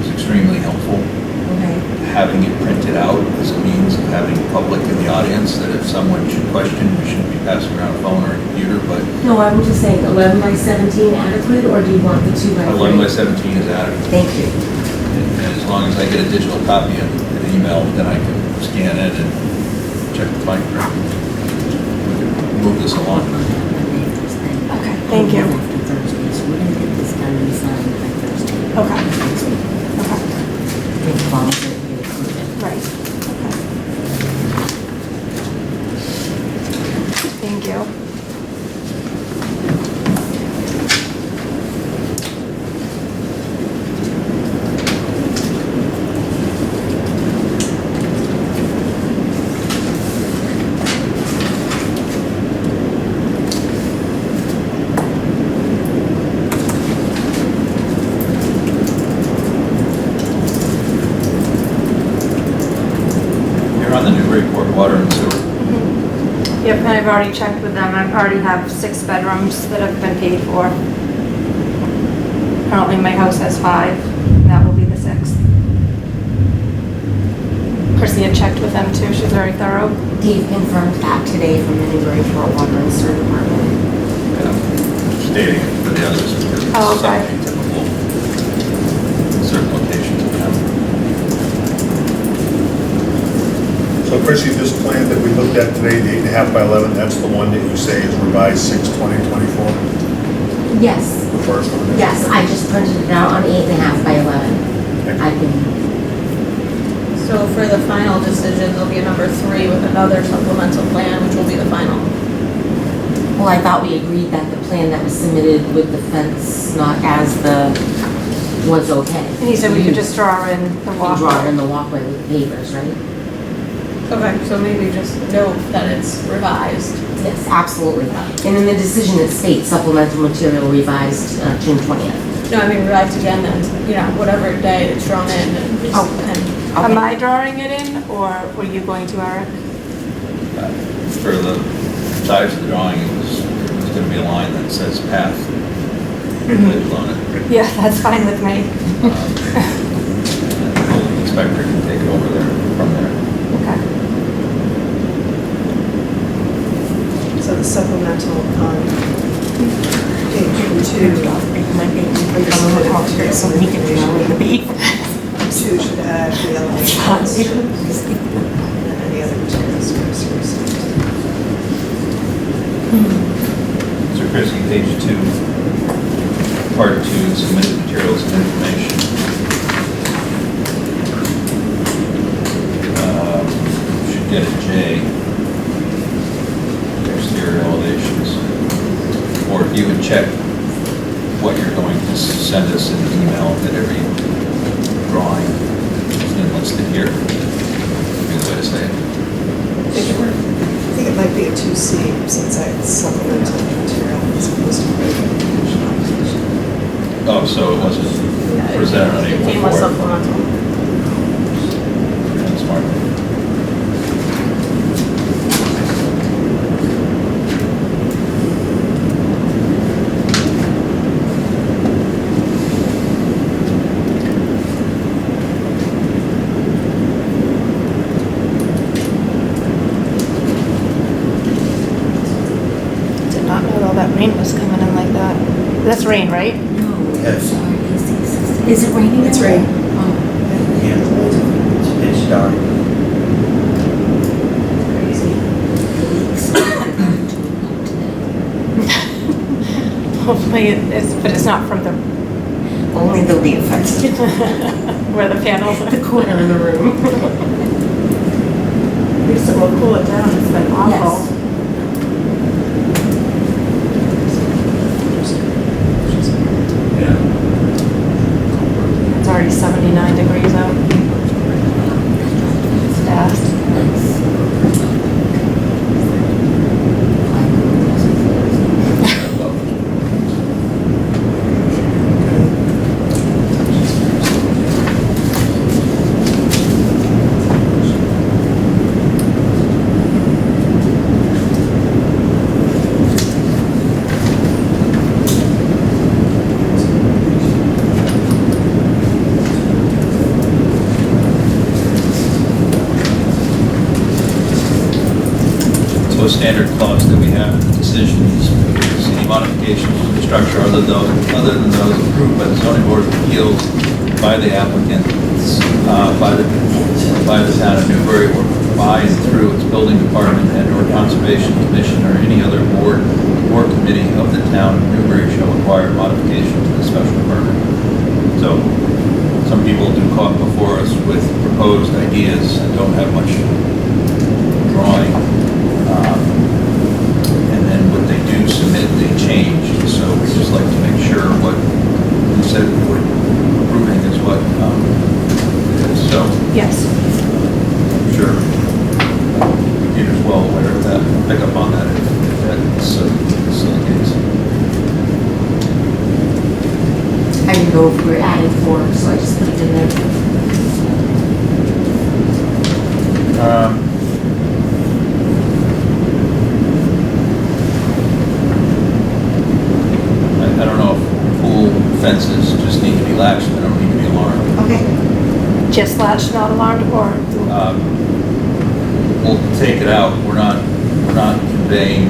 is extremely helpful. Okay. Having it printed out is a means of having public in the audience, that if someone should question, we shouldn't be passing around a phone or a computer, but No, I'm just saying 11 by 17 adequate, or do you want the 2x3? 11 by 17 is adequate. Thank you. And as long as I get a digital copy and an email, then I can scan it and check the fine print. We can move this along. okay, thank you. After Thursday, so we're gonna get this done and signed by Thursday. Okay. Next week. Okay, As long as we approve it. right, okay. Thank you. You're on the Newburyport Water and Sewer. Yep, and I've already checked with them. I already have 6 bedrooms that have been paid for. Currently, my house has 5, and that will be the 6th. Chrissy had checked with them too. She's very thorough. Dave confirmed that today from the Newburyport Water and Sewer Department. Stating it for the others because it's Oh, okay. something typical in certain locations of town. So Chrissy, this plan that we looked at today, the 8.5 by 11, that's the one that you say is revised 6/20/24? Yes, The first one? is? yes, I just printed it out on 8.5 by 11. I can, So for the final decision, there'll be a number 3 with another supplemental plan, which will be the final. well, I thought we agreed that the plan that was submitted with the fence, not as the, was okay. And he said we could just draw in the We draw walkway. in the walkway with pavers, right? Okay, so maybe just note that it's revised. Yes, absolutely. And in the decision, it states supplemental material revised June 20th. No, I mean revised again then, you know, whatever day it's drawn in and just, Oh. and Am I drawing it in, or were you going to, Eric? For the size of the drawing, it was going to be a line that says path labeled on it. Yeah, that's fine with me. And the building inspector can take it over there, from there. Okay. So the supplemental, page 2 should add the elevations and any other materials to be received. So Chrissy, page 2, part 2, submitted materials and information. Should get a J. Exterior elevations. Or if you would check what you're going to send us in an email that every drawing is then listed here. Would be the way to say it. I think it might be a 2C since it's supplemental material as opposed to regular. Oh, so it wasn't yeah, presented on it April came with 4th. supplemental. That's smart. Did not know all that rain was coming in like that. That's rain, right? No, Yes. sorry, is it raining? It's now? raining. Oh, Yeah, it's pitch dark. crazy. The leaks are going to today. Hopefully it's, but it's not from the, Only the leaf affected. where the panels The are. corner in the room. At least it will cool it down. It's been awful. Yeah. It's already 79 degrees out. It's fast. also a standard clause that we have in the decisions. Any modifications to the structure other than those approved by the zoning board of appeals by the applicant, by the town of Newbury, or by and through its building department and or conservation commission or any other board or committee of the town of Newbury shall require modification to the special permit. So some people do come before us with proposed ideas and don't have much drawing. And then what they do submit, they change. So we just like to make sure what we said we're approving is what it is. So Yes. I'm sure Peter's well aware of that. Pick up on that if that's the case. I didn't know if we're adding 4, so I just put it in there. I don't know if pool fences just need to be latched, they don't need to be alarmed. Okay. Just latched, not alarmed, or? We'll take it out, we're not conveying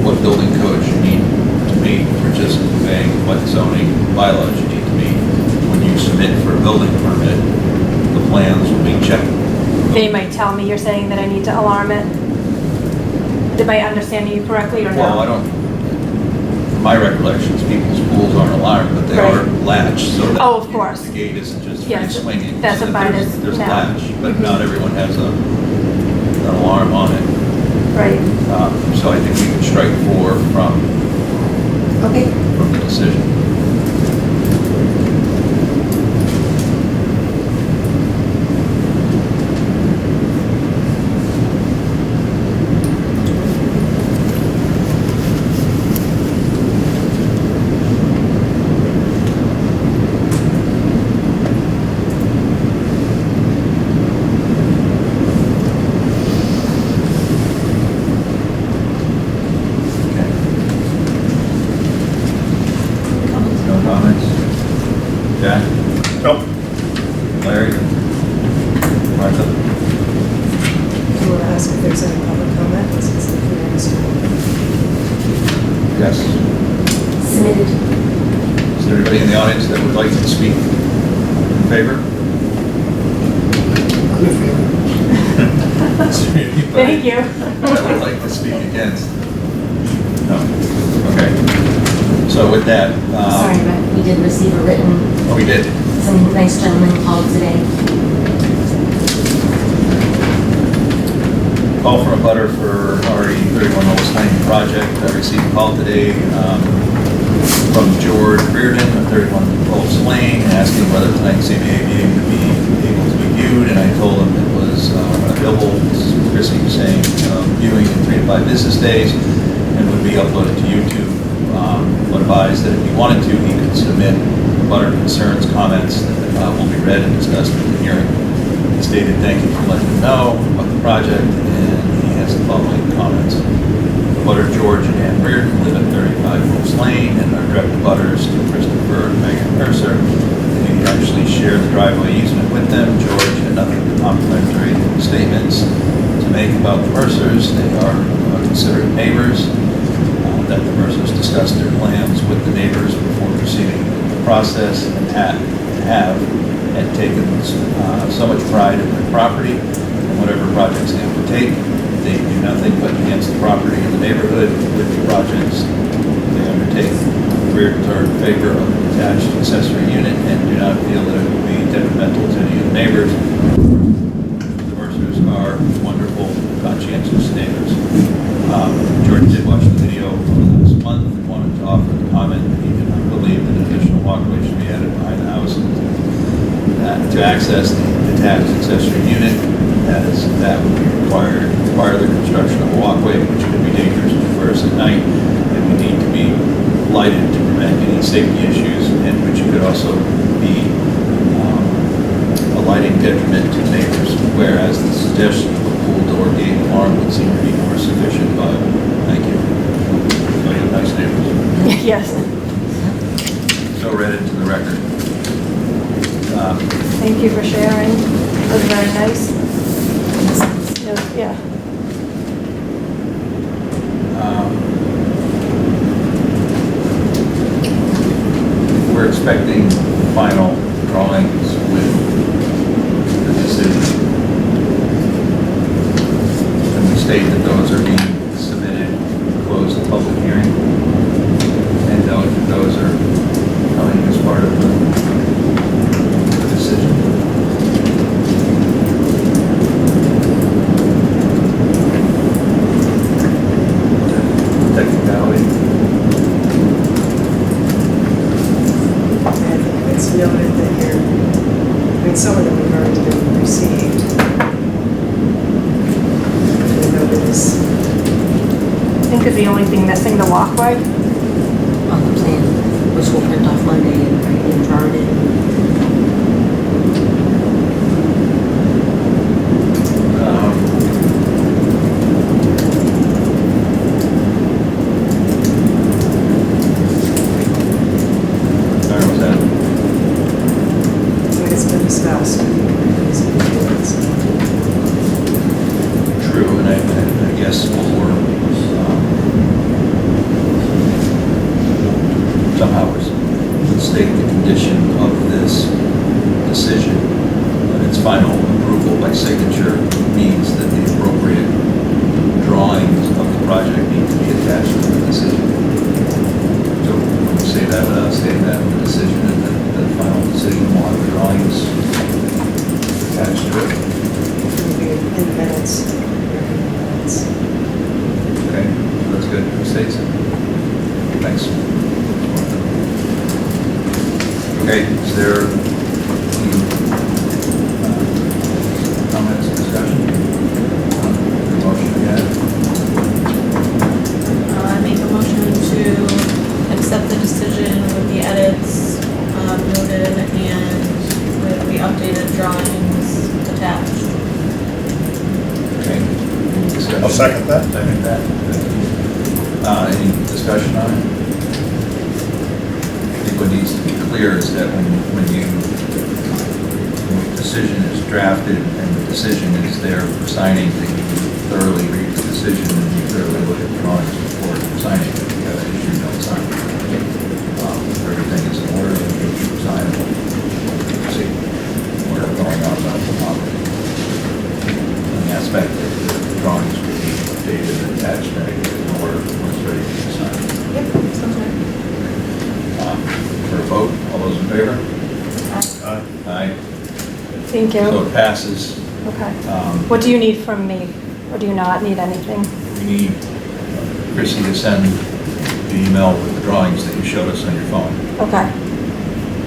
what building codes you need to meet, we're just conveying what zoning bylaws you need to meet. When you submit for a building permit, the plans will be checked. They might tell me you're saying that I need to alarm it. Am I understanding you correctly or no? Well, I don't, from my recollections, people's pools aren't alarmed, but they Right. are latched, so that. Oh, of course. The gate isn't just free Yes, swinging. that's so what that mine there's- is There's a now. latch, but Mhm. not everyone has an alarm on it. Right. So I think we can strike 4 Okay. from the decision. Okay. No comments? Jack? Nope. Larry? Martha? Do you want to ask if there's any public comment? Since the hearing is still open. Yes. Submitted. Is there anybody in the audience that would like to speak in favor? Is there anybody Thank you. that would like to speak against? No? Okay. So with that, Sorry, but we did receive a written, oh, we did. some nice gentleman called today. Call from a butter for RE 31 Olds Lane project. I received a call today from George Reardon of 31 Olds Lane asking whether tonight's CBA meeting would be able to be viewed, and I told him it was available, Chrissy was saying, viewing in 3 to 5 business days, and would be uploaded to YouTube. But advised that if he wanted to, he could submit butter concerns, comments that will be read and discussed at the hearing. He stated, "Thank you for letting me know about the project," and he has the following comments. Butter George and Ann Reardon live at 35 Wolf's Lane and are direct butters to Christopher and Megan Mercer. They actually share the driveway easement with them. George had nothing but complimentary statements to make about the Mercers. They are considered neighbors. That the Mercers discussed their plans with the neighbors before proceeding with the process and have taken so much pride in their property and whatever projects they undertake. They do nothing but enhance the property in the neighborhood with the projects they undertake. Reardons are in favor of an attached accessory unit and do not feel that it will be detrimental to any of the neighbors. The Mercers are wonderful, conscientious neighbors. George did watch the video last month and wanted to offer the comment that he did not believe that an additional walkway should be added behind the house to access the detached accessory unit, as that would be required prior to the construction of a walkway, which could be dangerous to traverse at night and would need to be lighted to prevent any safety issues, and which could also be a lighting detriment to neighbors, whereas the suggestion of a pool door gate alarm would seem to be more sufficient, but thank you. So you have nice neighbors. Yes. So read into the record. Thank you for sharing. It was very nice. Yeah. final drawings with the decision. And we state that those are being submitted, close the public hearing, and note that those are coming as part of the decision. Technicality. And it's noted that some of them have already been received. And noted is, I think is the only thing missing the walkway. On the plan, which we'll print off Monday and draw it in. Sorry, was that? it's been discussed. True, and I guess what we're, somehow we're state the condition of this decision, that its final approval by signature means that the appropriate drawings of the project need to be attached to the decision. So when we say that without stating that in the decision, and the final decision will have the drawings attached to it. In the minutes. Okay, that's good, it states it. Thanks. Okay, is there any comments, discussion? The motion again? I make a motion to accept the decision with the edits noted and with the updated drawings attached. Okay. Discussion? I'll second that. Second that. Any discussion on it? I think what needs to be clear is that when the decision is drafted and the decision is there for signing, that you thoroughly read the decision and you thoroughly look at the drawings before signing. If you have an issue, don't sign. Everything is in order and you sign it. See where we're going on about the property. And the aspect that the drawings will be updated and attached and everything in order when it's ready to be signed. Yep, sounds good. For a vote, all those in favor? Aye. Thank So you. it passes. Okay. What do you need from me? Or do you not need anything? We need Chrissy to send the email with the drawings that you showed us on your phone. Okay.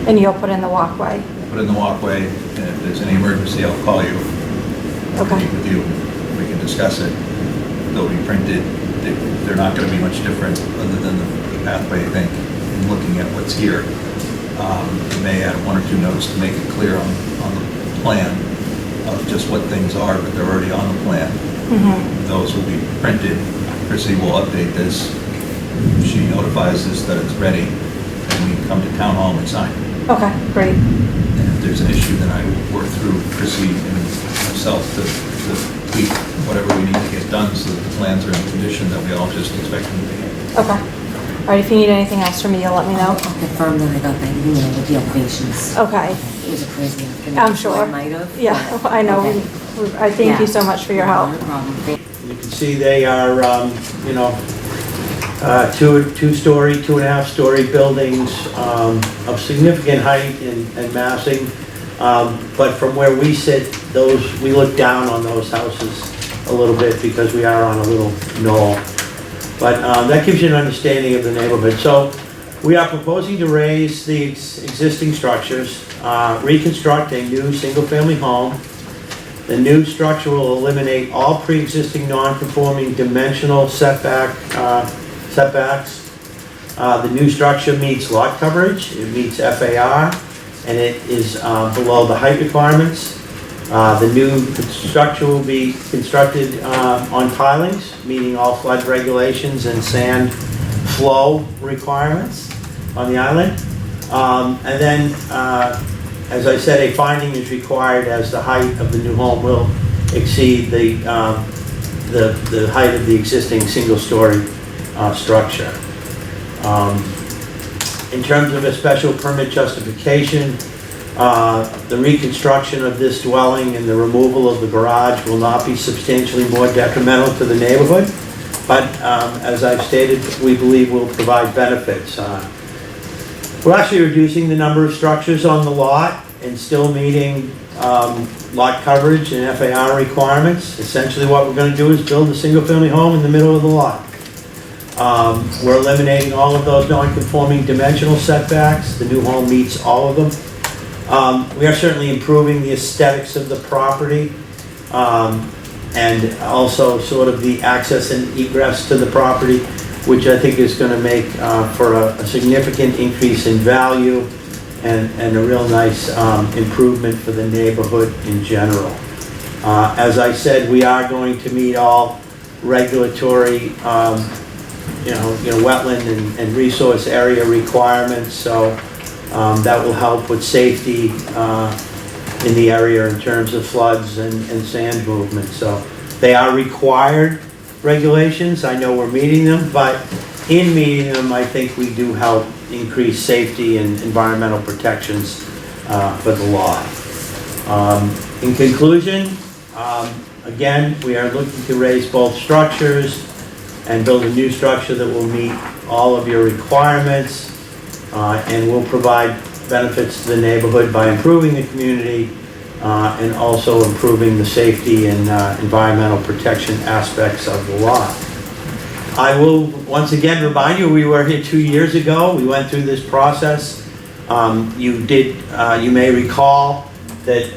And you'll put in the walkway? Put in the walkway, and if there's any emergency, I'll call you. Okay. Meet with you. We can discuss it. They'll be printed. They're not going to be much different other than the pathway, I think, in looking at what's here. You may add one or two notes to make it clear on the plan of just what things are, but they're already on the plan. Those will be printed. Chrissy will update this. She notifies us that it's ready, and we come to town hall and we sign. Okay, great. And if there's an issue, then I work through Chrissy and myself to tweak whatever we need to get done so that the plans are in the condition that we all just expect them to be. Okay. All right, if you need anything else from me, you'll let me know. I'll confirm that I got that email with the elevations. Okay. It was a crazy afternoon. I'm sure. I might have. Yeah, I know. Okay. I thank you so much for your help. No problem. Thank You can see they are, two-story, 2.5-story buildings of significant height and massing. But from where we sit, we look down on those houses a little bit because we are on a little knoll. But that gives you an understanding of the neighborhood. So we are proposing to raise the existing structures, reconstruct a new single-family home. The new structure will eliminate all pre-existing non-conforming dimensional setbacks. The new structure meets lot coverage, it meets FAR, and it is below the height requirements. The new structure will be constructed on pilings, meeting all flood regulations and sand flow requirements on the island. And then, as I said, a finding is required as the height of the new home will exceed the height of the existing single-story structure. In terms of a special permit justification, the reconstruction of this dwelling and the removal of the garage will not be substantially more detrimental to the neighborhood, but as I've stated, we believe will provide benefits. We're actually reducing the number of structures on the lot and still meeting lot coverage and FAR requirements. Essentially what we're going to do is build a single-family home in the middle of the lot. We're eliminating all of those non-conforming dimensional setbacks. The new home meets all of them. We are certainly improving the aesthetics of the property and also sort of the access and egress to the property, which I think is going to make for a significant increase in value and a real nice improvement for the neighborhood in general. As I said, we are going to meet all regulatory wetland and resource area requirements, so that will help with safety in the area in terms of floods and sand movement. So they are required regulations. I know we're meeting them, but in meeting them, I think we do help increase safety and environmental protections for the lot. In conclusion, again, we are looking to raise both structures and build a new structure that will meet all of your requirements and will provide benefits to the neighborhood by improving the community and also improving the safety and environmental protection aspects of the lot. I will once again remind you, we were here 2 years ago. We went through this process. You may recall that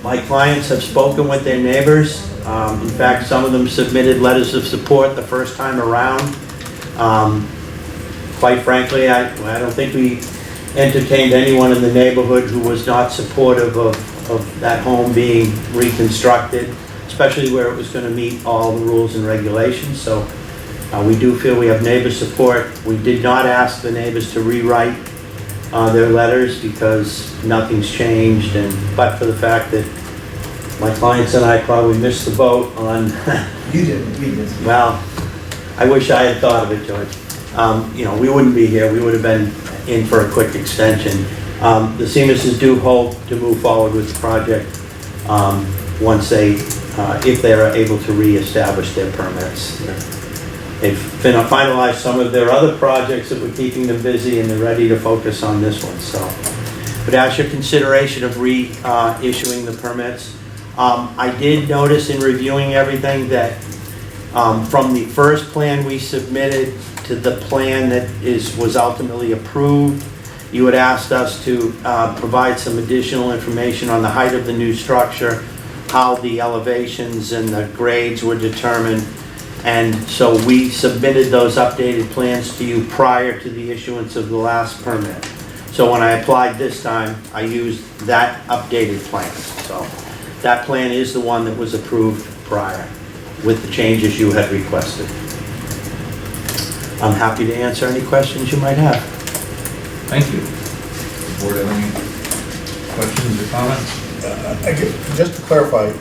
my clients have spoken with their neighbors. In fact, some of them submitted letters of support the first time around. Quite frankly, I don't think we entertained anyone in the neighborhood who was not supportive of that home being reconstructed, especially where it was going to meet all the rules and regulations. So we do feel we have neighbor support. We did not ask the neighbors to rewrite their letters because nothing's changed, but for the fact that my clients and I probably missed the boat on. You didn't. Well, I wish I had thought of it, George. We wouldn't be here. We would have been in for a quick extension. The Seamuses do hope to move forward with the project once if they are able to reestablish their permits. They've finalized some of their other projects that were keeping them busy, and they're ready to focus on this one. So, but ask your consideration of reissuing the permits. I did notice in reviewing everything that from the first plan we submitted to the plan that was ultimately approved, you had asked us to provide some additional information on the height of the new structure, how the elevations and the grades were determined. And so we submitted those updated plans to you prior to the issuance of the last permit. So when I applied this time, I used that updated plan. So that plan is the one that was approved prior with the changes you had requested. I'm happy to answer any questions you might have. Thank you. Board have any questions or comments? Just to clarify,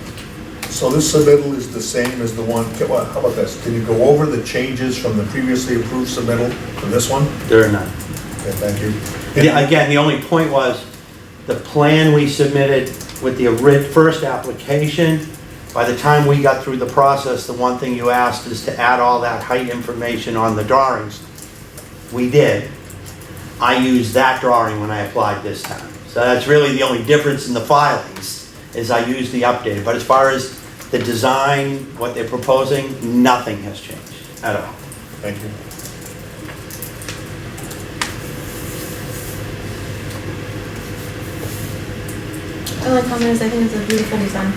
so this submittal is the same as the one, how about this? Can you go over the changes from the previously approved submittal to this one? There are none. Okay, thank you. Again, the only point was the plan we submitted with the first application. By the time we got through the process, the one thing you asked is to add all that height information on the drawings. We did. I used that drawing when I applied this time. So that's really the only difference in the filings, is I used the updated. But as far as the design, what they're proposing, nothing has changed at all. Thank you. I like comments, I think it's a beautiful design.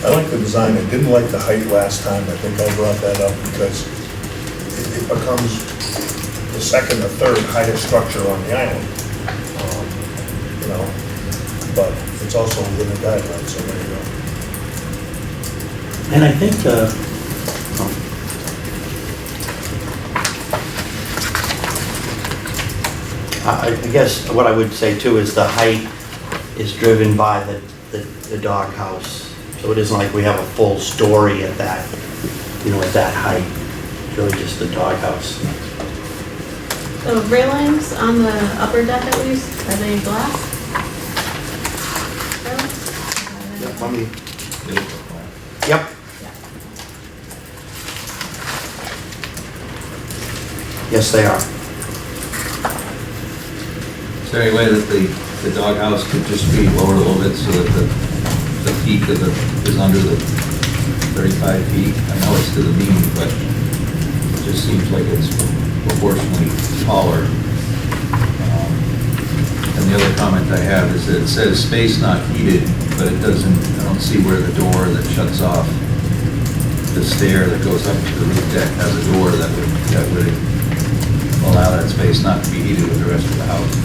I like the design. I didn't like the height last time. I think I brought that up because it becomes the second or third highest structure on the island. But it's also within the guidelines, so there you go. And I think I guess what I would say too is the height is driven by the doghouse. So it isn't like we have a full story at that, at that height. really just the doghouse. The railings on the upper deck at least, are they glass? Railings? Let me, yep. Yes, they are. Is there any way that the doghouse could just be lowered a little bit so that the peak of is under the 35 feet? I know it's to the beam, but it just seems like it's proportionally taller. And the other comment I have is that it says space not heated, but it doesn't, I don't see where the door that shuts off the stair that goes up to the roof deck has a door that would allow that space not to be heated with the rest of the house.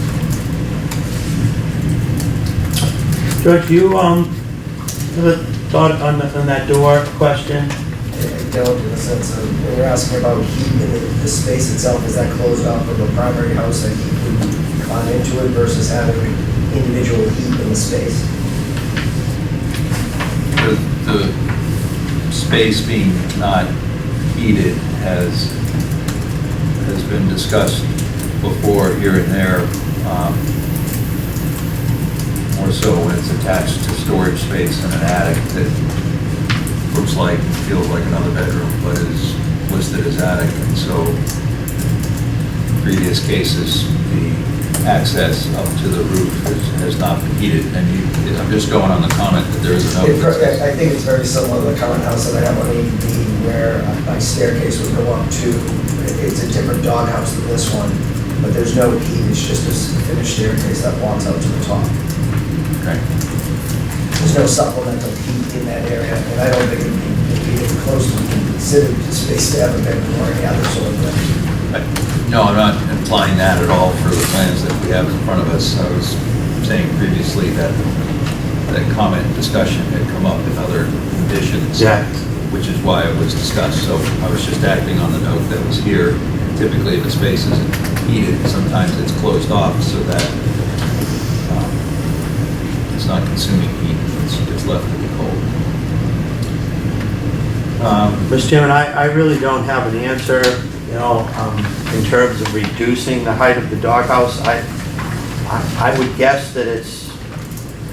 George, you, have a thought on that door question? I don't, in the sense of, when you're asking about heat in the space itself, is that closed off from the primary house that heat would climb into it versus having individual heat in the space? The space being not heated has been discussed before here and there, more so when it's attached to storage space in an attic that looks like, feels like another bedroom, but is listed as attic. And so previous cases, the access up to the roof has not been heated. And I'm just going on the comment that there is a note. I think it's very similar to the current house that I have on 80B, where my staircase would go up to, it's a different doghouse than this one, but there's no heat, it's just a finished staircase that walks up to the top. Okay. There's no supplemental heat in that area, and I don't think it'd be even close to being considered space to have a bedroom or any other sort of thing. No, I'm not implying that at all for the plans that we have in front of us. I was saying previously that that comment and discussion had come up in other conditions. Yeah. Which is why it was discussed. So I was just acting on the note that was here. Typically, if the space isn't heated, sometimes it's closed off so that it's not consuming heat. It's left to be cold. Mr. Chairman, I really don't have an answer, you know, in terms of reducing the height of the doghouse. I would guess that it's...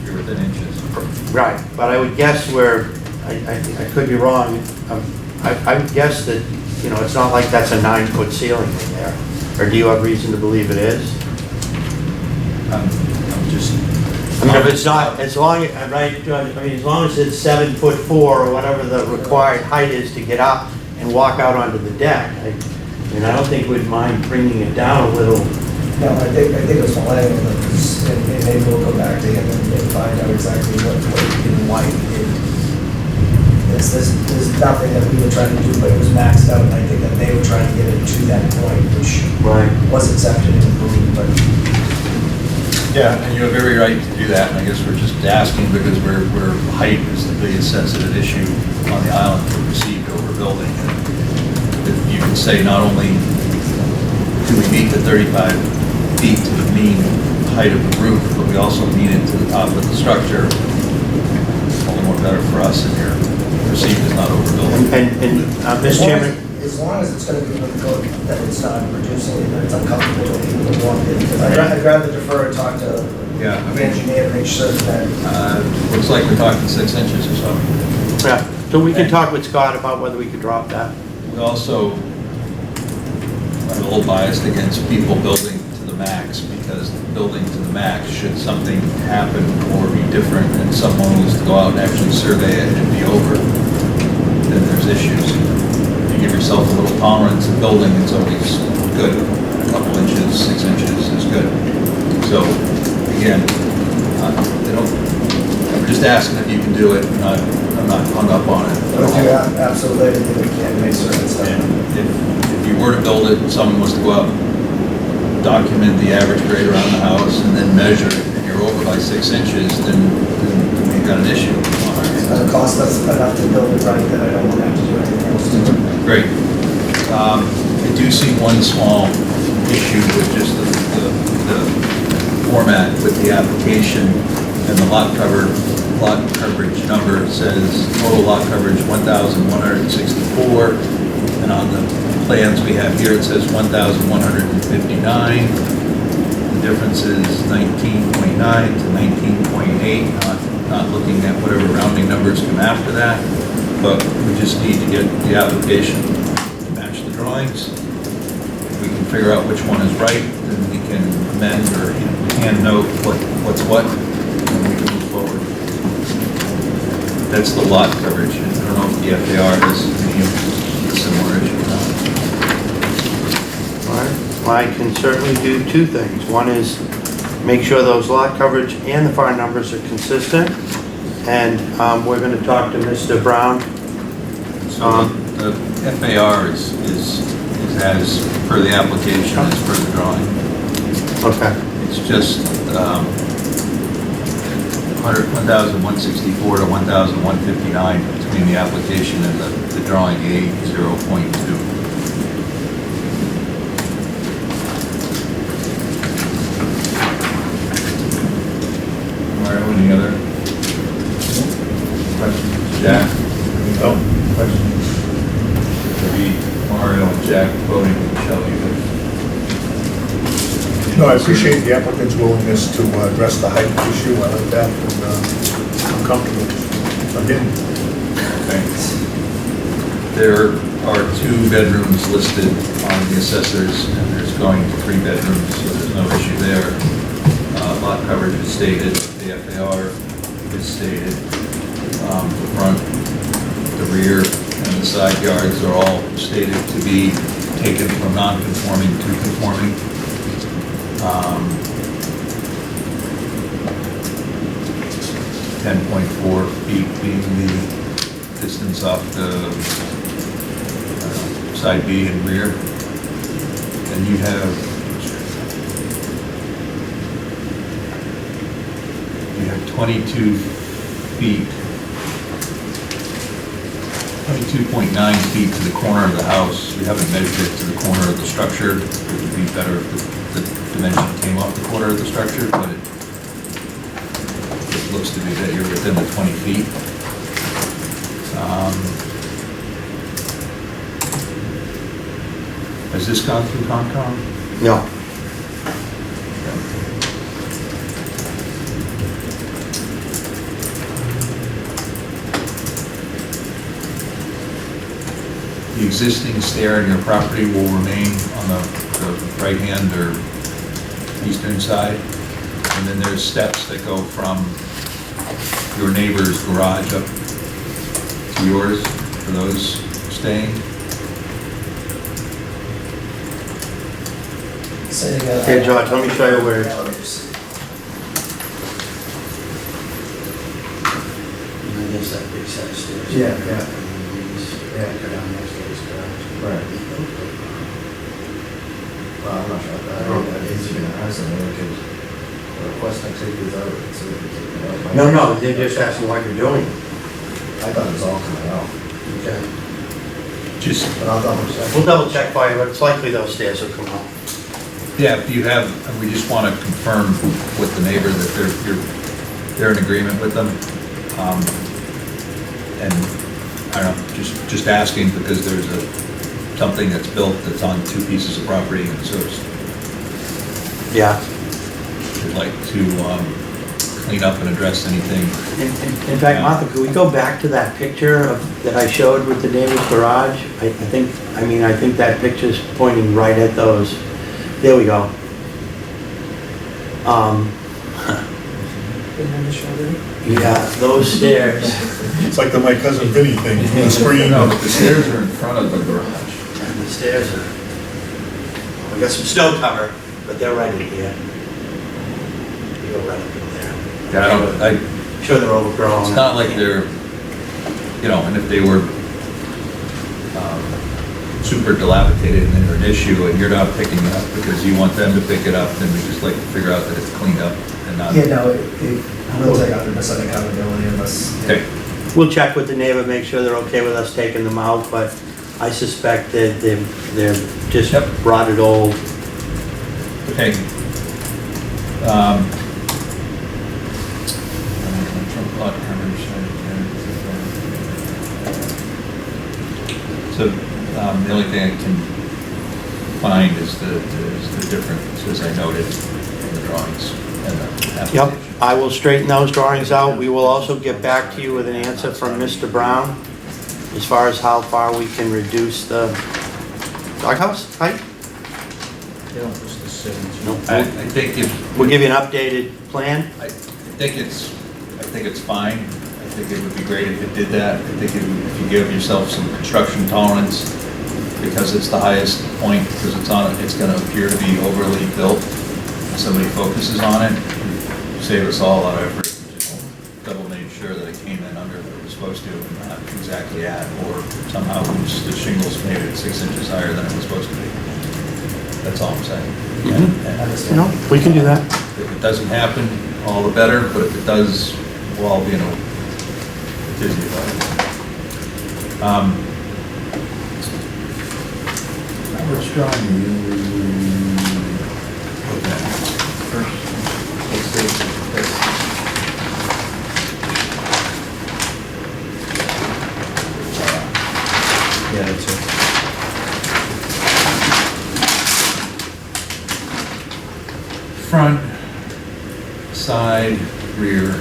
You're within inches. Right, but I would guess where, I could be wrong, I would guess that, you know, it's not like that's a 9-foot ceiling in there. Or do you have reason to believe it is? I'm just... I mean, if it's not, as long, right, Judge, I mean, as long as it's 7'4" or whatever the required height is to get up and walk out onto the deck, I mean, I don't think we'd mind bringing it down a little. No, I think it was millennial, and maybe we'll go back to him and find out exactly what he did and why he did. There's nothing that we were trying to do, but it was maxed out, and I think that they were trying to get it to that point, which was accepted and approved, but... Yeah, and you have every right to do that, and I guess we're just asking because we're height is the biggest sensitive issue on the island for perceived overbuilding. And if you can say not only do we meet the 35 feet to the mean height of the roof, but we also meet it to the top of the structure, it's all the more better for us if you're perceived as not overbuilding. And Mr. Chairman? As long as it's going to be with the code, that it's not reducing it, that it's uncomfortable to people that want it, because I'd rather defer and talk to the engineer to make certain that... Looks like we're talking 6 inches or so. Yeah, so we can talk with Scott about whether we could drop that. We also are a little biased against people building to the max, because building to the max, should something happen or be different and someone was to go out and actually survey it and be over, then there's issues. You give yourself a little tolerance in building, it's always good. A couple inches, 6 inches is good. So, again, I'm just asking if you can do it. I'm not hung up on it. But if you absolutely everything we can to make certain it's done. If you were to build it and someone was to go out, document the average grade around the house, and then measure it, and you're over by 6 inches, then we've got an issue. It's going to cost us enough to build it right that I don't want to have to do anything else to it. Great. I do see one small issue with just the format with the application and the lot coverage number. It says total lot coverage 1,164, And on the plans we have here, it says 1,159. The difference is 19.9 to 19.8, not looking at whatever rounding numbers come after that. But we just need to get the application to match the drawings. If we can figure out which one is right, then we can amend or hand note what's what, and we can move forward. That's the lot coverage. I don't know if the FAR has any similar issue or not. All right. Well, I can certainly do two things. One is make sure those lot coverage and the FAR numbers are consistent. And we're going to talk to Mr. Brown. So the FAR is as per the application, as per the drawing. Okay. It's just 1,164 to 1,159 between the application and the drawing A0.2. Mario, any other questions? Jack? No. Questions? Maybe Mario and Jack voting with Shelley. No, I appreciate the applicant's willingness to address the height issue. I like that, and I'm comfortable. Again, Thanks. There are 2 bedrooms listed on the assessors, and there's going to 3 bedrooms, so there's no issue there. Lot coverage is stated, the FAR is stated. The front, the rear, and the side yards are all stated to be taken from non-conforming to conforming. 10.4 feet being the distance off the side B and rear. And you have 22 feet, 22.9 feet to the corner of the house. We haven't measured it to the corner of the structure. It would be better if the dimension came off the corner of the structure, but it looks to be that you're within the 20 feet. Has this gone through Concom? No. The existing stair in your property will remain on the right-hand or eastern side. And then there's steps that go from your neighbor's garage up to yours for those staying. Say it again. Here, George, let me show you where. There's that big set of stairs. Yeah. Go down next to this garage. Right. Well, I'm not sure about that. It's even a house in there, because request I take this out, so we can take it out. No, they're just asking why you're doing it. I thought it was all coming out, Okay. Just, but I'll double check. We'll double check for you, but it's likely those stairs will come out. yeah, if you have, we just want to confirm with the neighbor that they're in agreement with them. And I don't know, just asking because there's something that's built that's on 2 pieces of property, and so Yeah. would like to clean up and address anything. In fact, Martha, could we go back to that picture that I showed with the neighbor's garage? I think that picture's pointing right at those. There we go. Yeah, those stairs. it's like the My Cousin Vinny thing, the screen. No, the stairs are in front of the garage. And the stairs are, we got some snow cover, but they're right in here. You go right up in there. Yeah, I'm Sure they're overgrown. it's not like they're, and if they were super dilapidated and they're an issue and you're not picking it up because you want them to pick it up, then we just like to figure out that it's cleaned up and not. Yeah, no, it will take out the accountability unless. Okay. We'll check with the neighbor, make sure they're okay with us taking them out, but I suspect that they're just Yep. rotted old. Okay. Lot coverage. So, The only thing I can find is the difference, as I noted, in the drawings and the Yep, application. I will straighten those drawings out. We will also get back to you with an answer from Mr. Brown as far as how far we can reduce the doghouse height. They don't list the 17. Nope. I think if, We'll give you an updated plan. I think it's fine. I think it would be great if it did that. I think if you give yourself some construction tolerance, because it's the highest point, because it's gonna appear to be overly built, if somebody focuses on it, save us all a lot of effort, just double made sure that it came in under what it was supposed to, and not exactly at, or somehow the shingles made it 6 inches higher than it was supposed to be. That's all I'm saying. And No, we can do that. if it doesn't happen, all the better, but if it does, we'll all be in a dizzy about it. Which drawing are you? Okay. First, let's see. Yeah, that's it. Front, side, rear.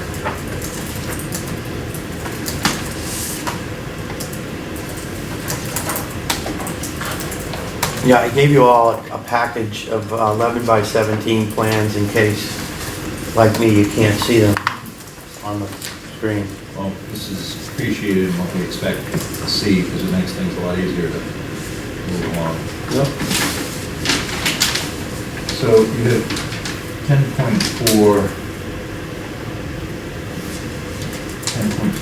Yeah, I gave you all a package of 11 by 17 plans in case, like me, you can't see them on the screen. Well, this is appreciated and what we expect to see, because it makes things a lot easier to move along. Yep. So you have 10.4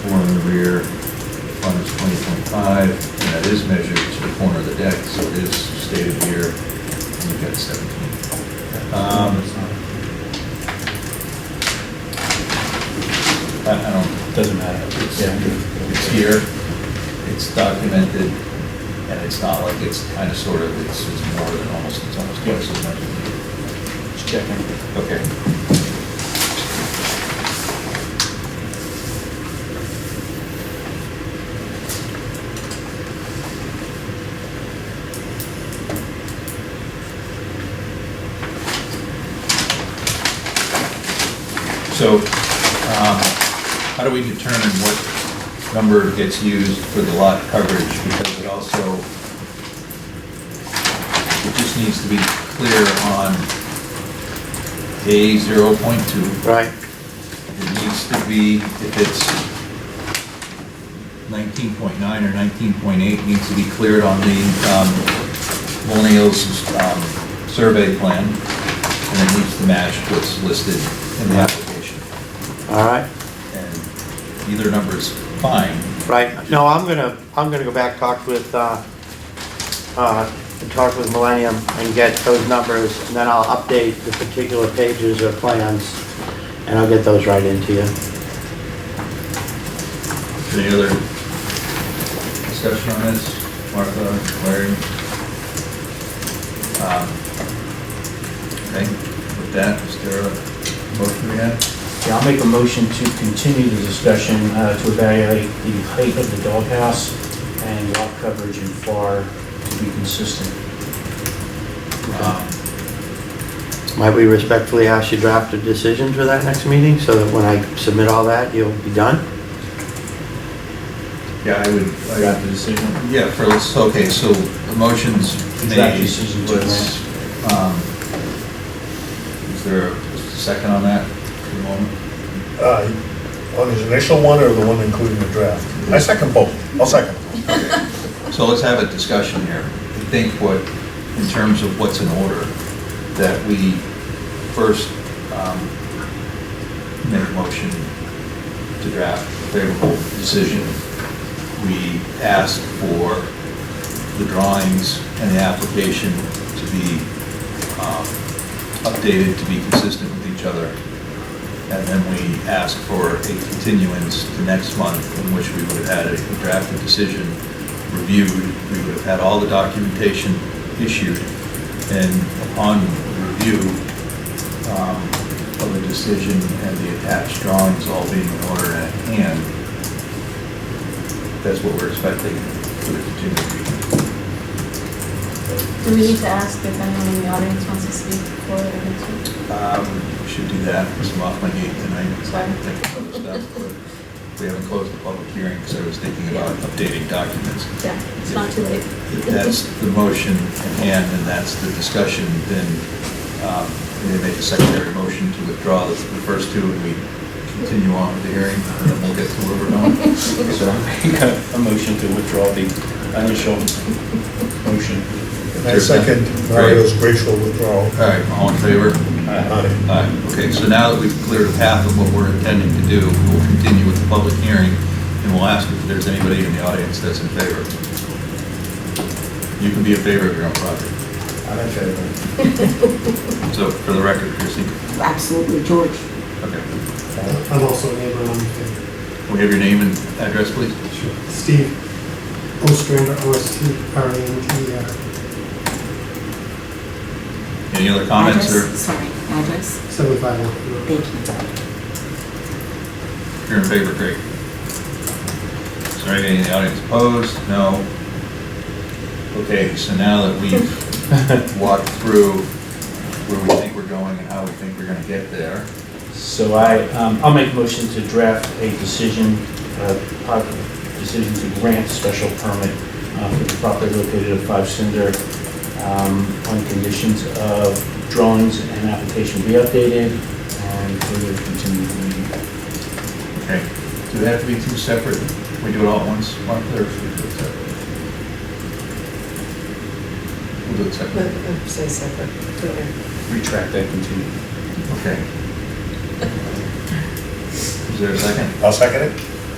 in the rear, front is 20.5, and that is measured to the corner of the deck, so it is stated here, and you've got 17. I don't, Doesn't matter. it's here, it's documented, and it's not like it's kind of sort of, it's more than almost, it's almost twice as much. Just checking. Okay. So, how do we determine what number gets used for the lot coverage? Because it also, it just needs to be clear on A 0.2. Right. It needs to be, if it's 19.9 or 19.8, needs to be cleared on the Millennials survey plan, and it needs to match what's listed in the application. All right. And either number is fine. Right. No, I'm gonna go back, talk with Millennium and get those numbers, and then I'll update the particular pages or plans, and I'll get those right into you. Any other discussion on this? Martha, Larry? Okay, with that, is there a motion we have? Yeah, I'll make a motion to continue the discussion to evaluate the height of the doghouse and lot coverage and FAR to be consistent. Might we respectfully ask you to draft a decision for that next meeting, so that when I submit all that, you'll be done? Yeah, I would. I got the decision. Yeah, okay, so the motion's Draft made. decision to Let's, is there a second on that for the moment? On his initial one or the one including the draft? I second both. I'll second. Okay. So let's have a discussion here. I think in terms of what's in order, that we first make a motion to draft a favorable decision. We ask for the drawings and the application to be updated to be consistent with each other. And then we ask for a continuance to next month in which we would have had a drafted decision reviewed. We would have had all the documentation issued, and upon review of the decision and the attached drawings all being in order at hand, that's what we're expecting for the continued meeting. Do we need to ask if anyone in the audience wants to speak for it or against it? We should do that, because I'm off my gate tonight. Sorry. Thinking of other stuff, but we haven't closed the public hearing, because I was thinking about updating documents. Yeah, it's not too late. If that's the motion at hand, and that's the discussion, then we make a secondary motion to withdraw the first two, and we continue on with the hearing, and then we'll get to where we're going. So I got a motion to withdraw the initial motion. I second Mario's graceful withdrawal. All right, all in favor? Aye. Okay, so now that we've cleared a path of what we're intending to do, we'll continue with the public hearing, and we'll ask if there's anybody in the audience that's in favor. You can be in favor of your own project. I'm in favor. So, for the record, Chrissy. Absolutely, George. Okay. I'm also a neighbor, and I'm in favor. Will you have your name and address, please? Sure. Steve Ostrander, O-S-T-R-A-N-T-E-R, Any other comments or? Address, sorry, address. 75 Oak Road. Thank you. If you're in favor, great. Is there anybody in the audience opposed? No. Okay, so now that we've walked through where we think we're going and how we think we're gonna get there, So I'll make a motion to draft a decision to grant special permit for the property located at 5 Cinder on conditions of drawings and application be updated and further continue the meeting. okay. Do they have to be two separate? We do it all at once, Martha, or should we do it separate? We'll do it separate. Say separate. Go ahead. Retract that continue. Okay. Is there a second? I'll second it.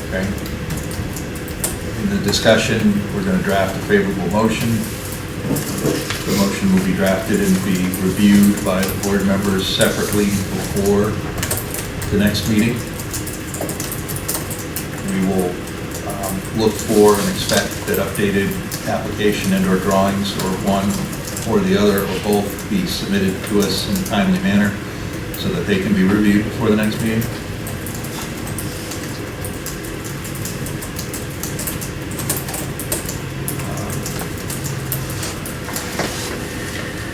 Okay. In the discussion, we're going to draft a favorable motion. The motion will be drafted and be reviewed by the board members separately before the next meeting. We will look for and expect that updated application and/or drawings, or one or the other, or both, be submitted to us in a timely manner so that they can be reviewed before the next meeting.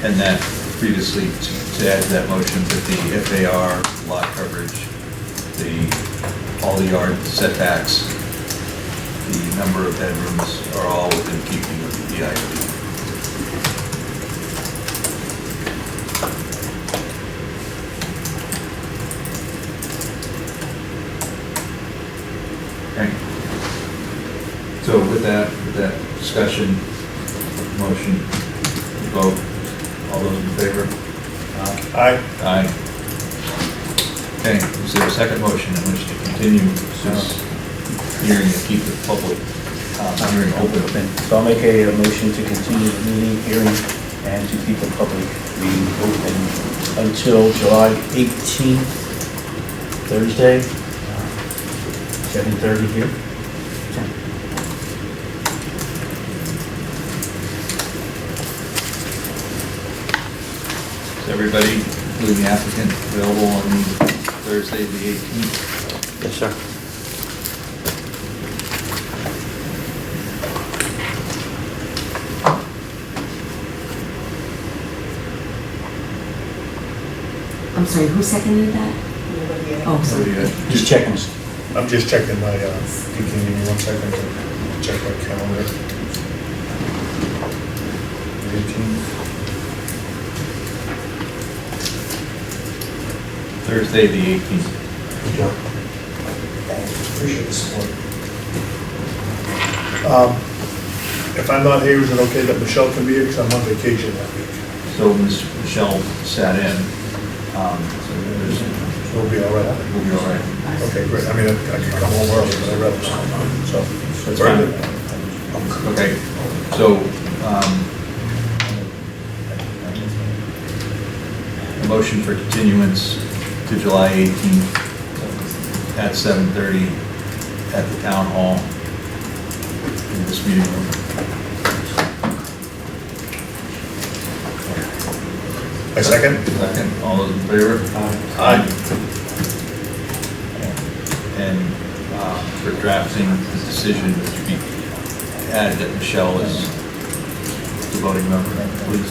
And that previously, to add to that motion, that the FAR, lot coverage, all the yard setbacks, the number of bedrooms are all within keeping with the EID. Okay. So with that discussion, motion, vote. All those in favor? Aye. Aye. Okay, is there a second motion in which to continue this hearing and keep the public hearing open? So I'll make a motion to continue the meeting, hearing, and to keep the public meeting open until July 18th, Thursday, 7:30 here. Is everybody, including the applicant, available on Thursday, the 18th? Yes, sir. I'm sorry, who seconded that? Nobody else? Oh, sorry. Just checking. I'm just checking my, you can give me 1 second to check my calendar. 18th. Thursday, the 18th. Thanks, appreciate the support. If I'm not here, is it okay that Michelle can be here, because I'm on vacation that week? So Michelle sat in, so We'll be all right. we'll be all right. Okay, great. I mean, I can come home early, but I'd rather, so, That's very fine. good. Okay, so, a motion for continuance to July 18th at 7:30 at the town hall in this meeting room. I second. Second, all those in favor? Aye. And for drafting the decision, to be added that Michelle is the voting member, please.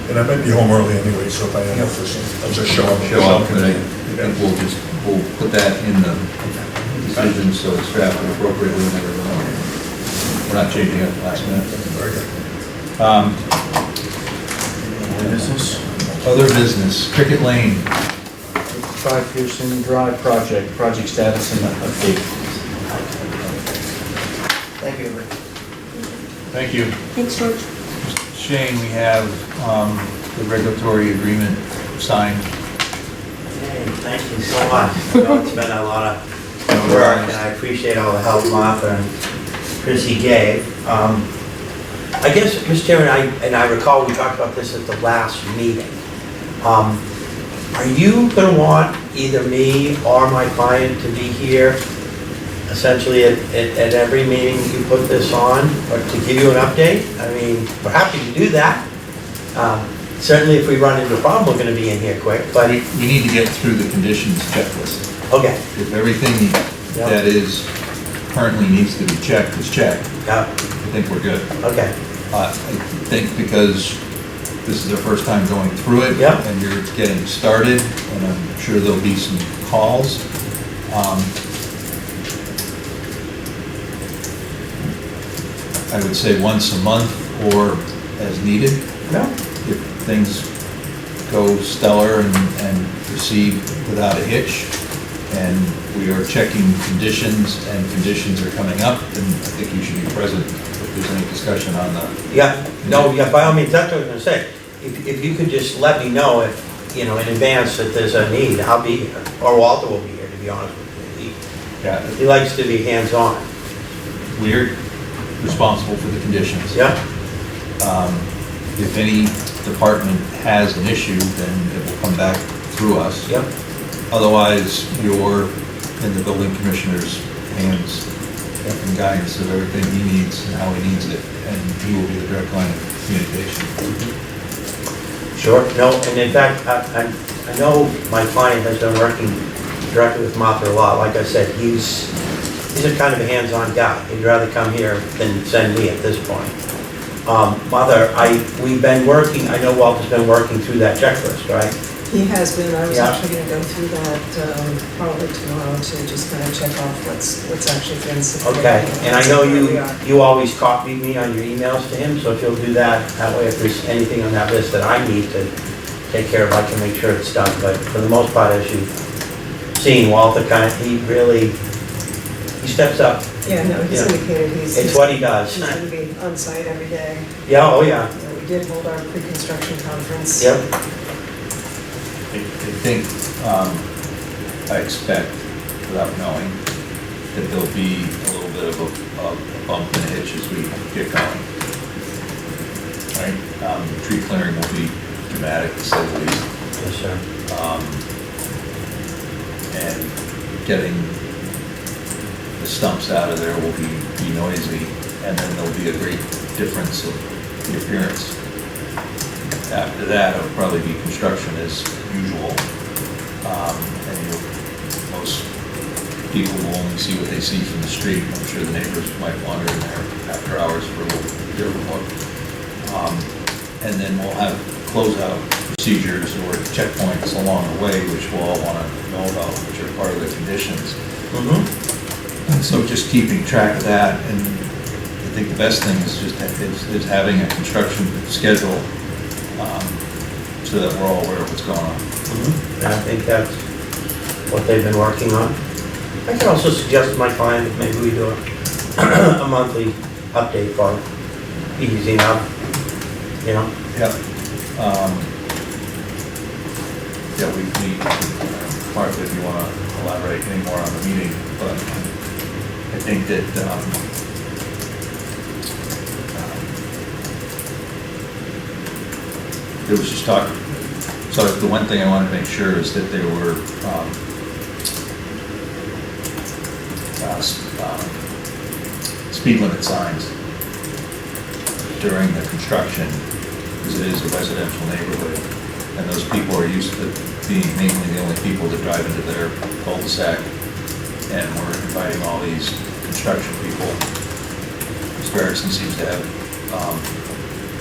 And I might be home early anyway, so if I end up, I'll just show up. Show up, and I think we'll put that in the decision so it's drafted appropriately. We're not changing it last minute. Very good. Business? Other business, Cricket Lane. 5 Pearson Drive project status and update. Thank you. Thank you. Thanks, George. Shane, we have the regulatory agreement signed. Hey, thank you so much. I know it's been a lot of work, and I appreciate all the help Martha and Chrissy gave. I guess, Mr. Chairman, I recall we talked about this at the last meeting. Are you going to want either me or my client to be here, essentially at every meeting you put this on, or to give you an update? I mean, we're happy to do that. Certainly, if we run into a problem, we're going to be in here quick, but... We need to get through the conditions checklist. Okay. If everything that is currently needs to be checked is checked, Yeah, I think we're good. okay. I think because this is our first time going through it. Yeah. And you're getting started, and I'm sure there'll be some calls. I would say once a month or as needed. Yeah. If things go stellar and proceed without a hitch, and we are checking conditions and conditions are coming up, then I think you should be present if there's any discussion on the... Yeah, no, yeah, by all means, that's what I was gonna say. If you could just let me know if, in advance that there's a need, I'll be here. Or Walter will be here, to be honest with you. Yeah, He likes to be hands-on. we're responsible for the conditions. Yeah, If any department has an issue, then it will come back through us. yep, Otherwise, you're in the building commissioner's hands and guidance of everything he needs and how he needs it, and he will be the direct line of communication. sure. No, and in fact, I know my client has been working directly with Martha a lot. Like I said, he's a kind of a hands-on guy. He'd rather come here than send me at this point. Martha, we've been working, I know Walter's been working through that checklist, right? He has been, I was Yeah. actually gonna go through that probably tomorrow to just kind of check off what's actually been submitted. Okay, and I know where we are. you always copy me on your emails to him, so if you'll do that, that way if there's anything on that list that I need to take care of, I can make sure it's done. But for the most part, as you've seen, Walter he steps up. Yeah, no, he's Yeah. indicated It's what he does. He's gonna be on site every day. Yeah, oh yeah, We did hold our pre-construction conference. yep, I think, I expect, without knowing, that there'll be a little bit of a bump and a hitch as we get going. Right? Tree clearing will be dramatic, to say the least. yes, sir. And getting the stumps out of there will be noisy, and then there'll be a great difference of the appearance. After that, it'll probably be construction as usual, and most people will only see what they see from the street. I'm sure the neighbors might wander in there after hours for a little bit of a look. And then we'll have closeout procedures or checkpoints along the way, which we'll all want to know about, which are part of the conditions. And so just keeping track of that, and I think the best thing is just is having a construction schedule, so that we're all aware of what's going on. And I think that's what they've been working on. I can also suggest to my client that maybe we do a monthly update for them. Easy enough, Yep. Yeah, we, Martha, if you want to elaborate any more on the meeting, but I think that, there was just talk, so the one thing I wanted to make sure is that there were, speed limit signs during the construction, because it is a residential neighborhood, and those people are used to being mainly the only people that drive into their cul-de-sac, and we're inviting all these construction people Barrison seems to have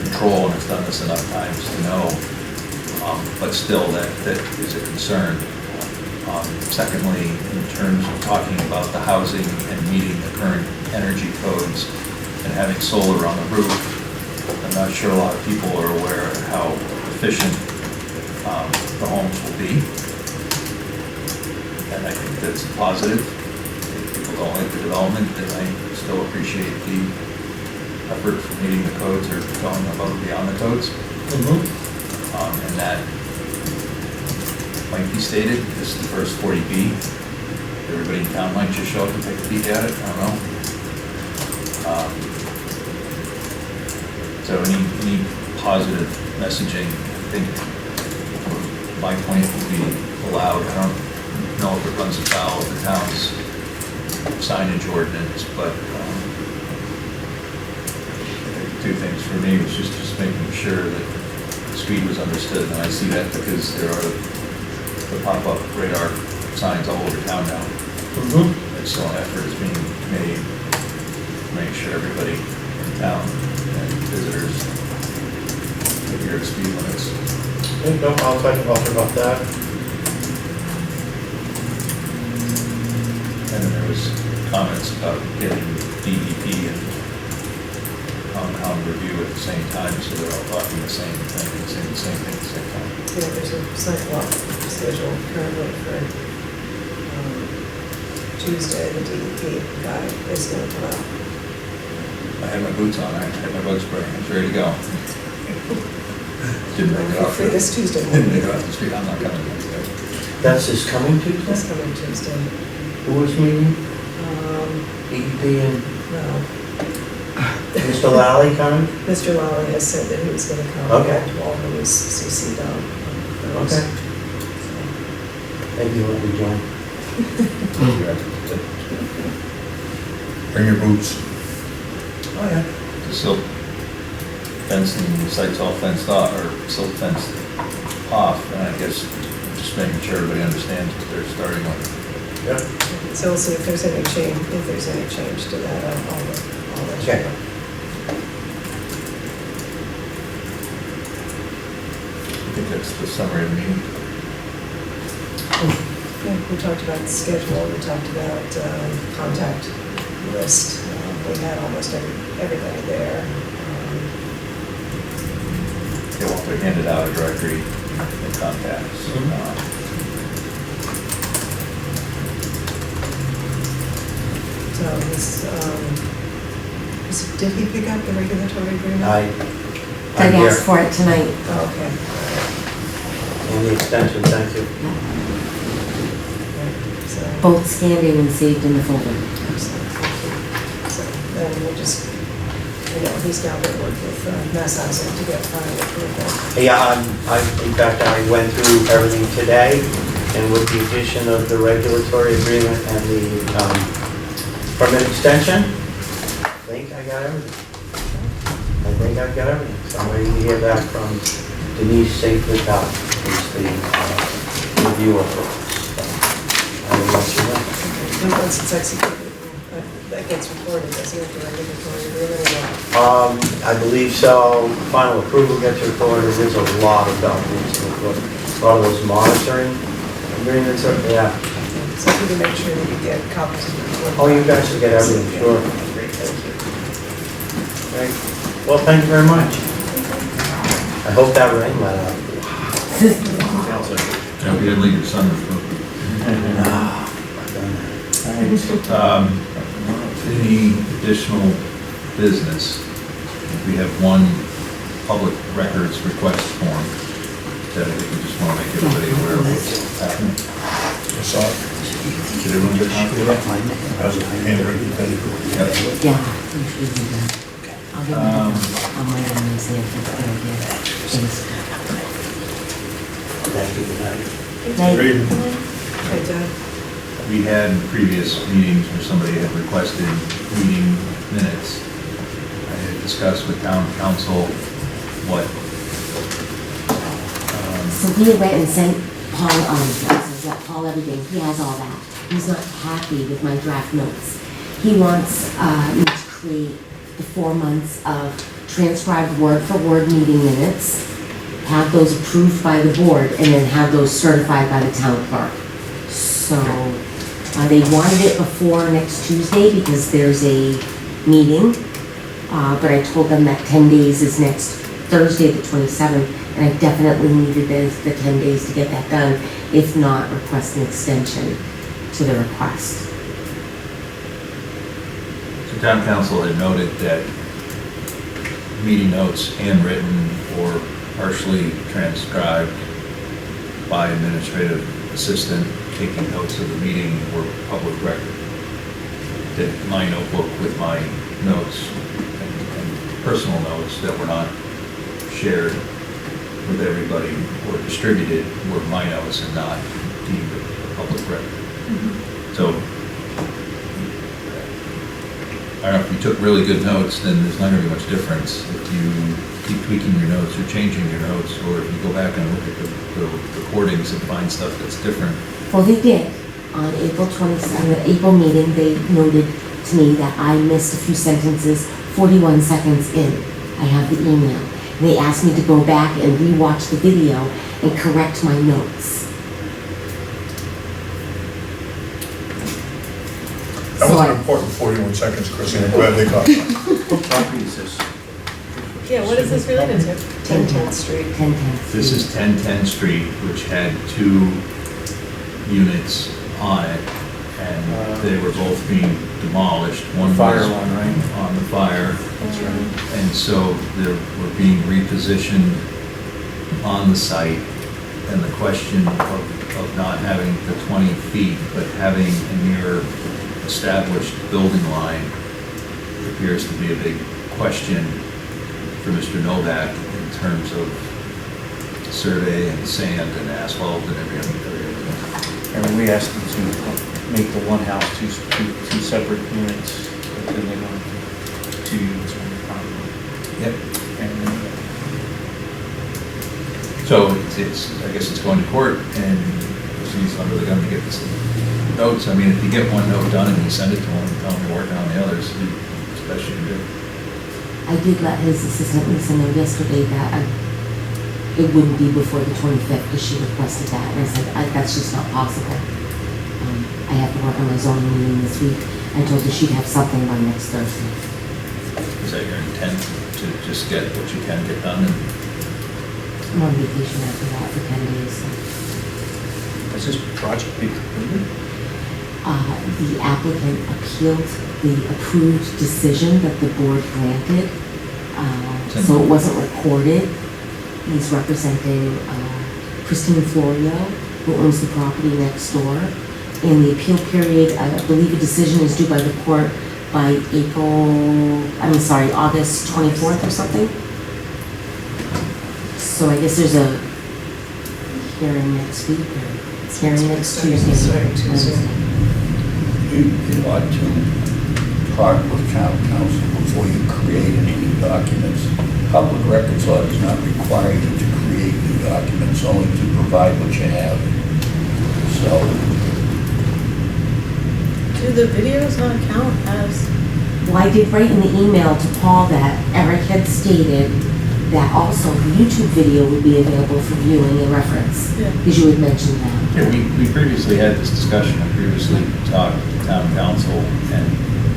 control and has done this enough times to know, but still that is a concern. Secondly, in terms of talking about the housing and meeting the current energy codes and having solar on the roof, I'm not sure a lot of people are aware of how efficient the homes will be. And I think that's a positive. If people don't like the development, then I still appreciate the effort for meeting the codes or going above and beyond the codes. And that might be stated, this is the first 40B. Everybody in town might just show up and take a peek at it, I don't know. So any positive messaging, I think, from my point would be allowed. I don't know if it runs afoul of the town's signage ordinance, but two things for me was just making sure that speed was understood, and I see that because there are the pop-up radar signs all over town now. And so an effort is being made to make sure everybody in town and visitors adhere to speed limits. No, I'll talk about that. And then there was comments about getting DEP and Concom review at the same time, so they're all talking the same thing, saying the same thing at the same time. Yeah, there's a sidewalk scheduled currently for Tuesday. The DEP guy is going to come out. I had my boots on, I had my bug spray, I was ready to go. Didn't make it off. For this Tuesday. Didn't make it off the street, I'm not coming Wednesday. That's this coming This Tuesday? coming Tuesday. Who was meeting? Um, DEP and no, Mr. Lally coming? Mr. Lally has said that he was going to come. Okay. Walter was CC'd on. Okay. Thank you, let me join. Bring your boots. Oh, yeah. The silk fencing, the site's all fenced off, or silk fenced off, and I guess just making sure everybody understands what they're starting with. Yep. So we'll see if there's any change, to that, I'll let you Okay. know. I think that's the summary of the meeting. Yeah, we talked about the schedule, we talked about contact list. We had almost everybody there. They want to hand it out a directory of contacts. So this, did he pick up the regulatory agreement? I I asked for it tonight. Oh, okay. And the extension, thank you. So, Both scanned in and saved in the folder. so then we'll just, he's now going to work with Mass Housing to get final approval. Yeah, in fact, I went through everything today, and with the addition of the regulatory agreement and the permit extension, I think I got everything. I think I've got everything. So I'm waiting to hear back from Denise Safely Cobb, who's the reviewer for this. So I will let you know. And once it's executed, that gets recorded, does he have the regulatory agreement or not? I believe so. Final approval gets recorded. There's a lot of documents to record. A lot of those monitoring agreements are, yeah. So if you can make sure that you get copies of the report. Oh, you guys will get everything, sure. Great, thank you. Great. Well, thank you very much. I hope that rain let out. Don't be leave your son. Any additional business? We have one public records request form that I think we just want to make everybody aware of what's happening. I saw it. Did everyone get a copy of that? How's it handwritten? Yep. Yeah, you should do that. I'll give it on my own and see if it's gonna get things. Thank you, good night. Night. Hey, Doug. We had previous meetings where somebody had requested meeting minutes. I had discussed with town council what, Cynthia went and sent Paul, Paul everything, he has all that. He's not happy with my draft notes. He wants me to create the 4 months of transcribed word-for-word meeting minutes, have those approved by the board, and then have those certified by the town clerk. So, they wanted it before next Tuesday because there's a meeting, but I told them that 10 days is next Thursday, the 27th, and I definitely needed the 10 days to get that done, if not, request an extension to the request. So town council had noted that meeting notes, handwritten or partially transcribed by administrative assistant taking notes of the meeting were public record. That my notebook with my notes and personal notes that were not shared with everybody or distributed were my notes and not deemed a public record. So, I don't know, if you took really good notes, then there's not gonna be much difference. If you keep tweaking your notes or changing your notes, or if you go back and look at the recordings and find stuff that's different. Well, they did. On April 27th, the April meeting, they noted to me that I missed a few sentences 41 seconds in. I have the email. They asked me to go back and re-watch the video and correct my notes. That So was I- an important 41 seconds, Chrissy, I'm glad they caught that. What property is this? Yeah, what is this related to? 1010th Street. 1010. This is 1010 Street, which had 2 units on it, and they were both being demolished. One Fire was one, right? on the fire, That's right. and so they were being repositioned on the site. And the question of not having the 20 feet, but having a near established building line appears to be a big question for Mr. Novak in terms of survey and sand and asphalt and everything. And we asked them to make the one house two separate units, but then they wanted to 2 units on the property. Yep. And So I guess it's going to court, and he's not really going to get this notes. I mean, if you get one note done and you send it to him and tell him you're working on the others, it's the best you can do. I did let his assistant Lisa know yesterday that it wouldn't be before the 25th because she requested that. And I said, that's just not possible. I have to work on my zoning meeting this week. I told her she'd have something by next Thursday. Is that your intent, to just get what you can get done? And I'm on vacation after that for 10 days. So. has this project been completed? The applicant appealed the approved decision that the board granted, so it wasn't recorded. He's representing Christine Florio, who owns the property next door. And the appeal period, I believe a decision is due by the court by August 24th or something. So I guess there's a hearing next week, or hearing next Tuesday. Wednesday. You ought to talk with town council before you create any new documents. Public records law does not require you to create new documents, only to provide what you have. So, Do the videos not count as? Well, I did write in the email to Paul that Eric had stated that also the YouTube video would be available for viewing and reference, Yeah. because you had mentioned that. yeah, we previously had this discussion. I previously talked to town council and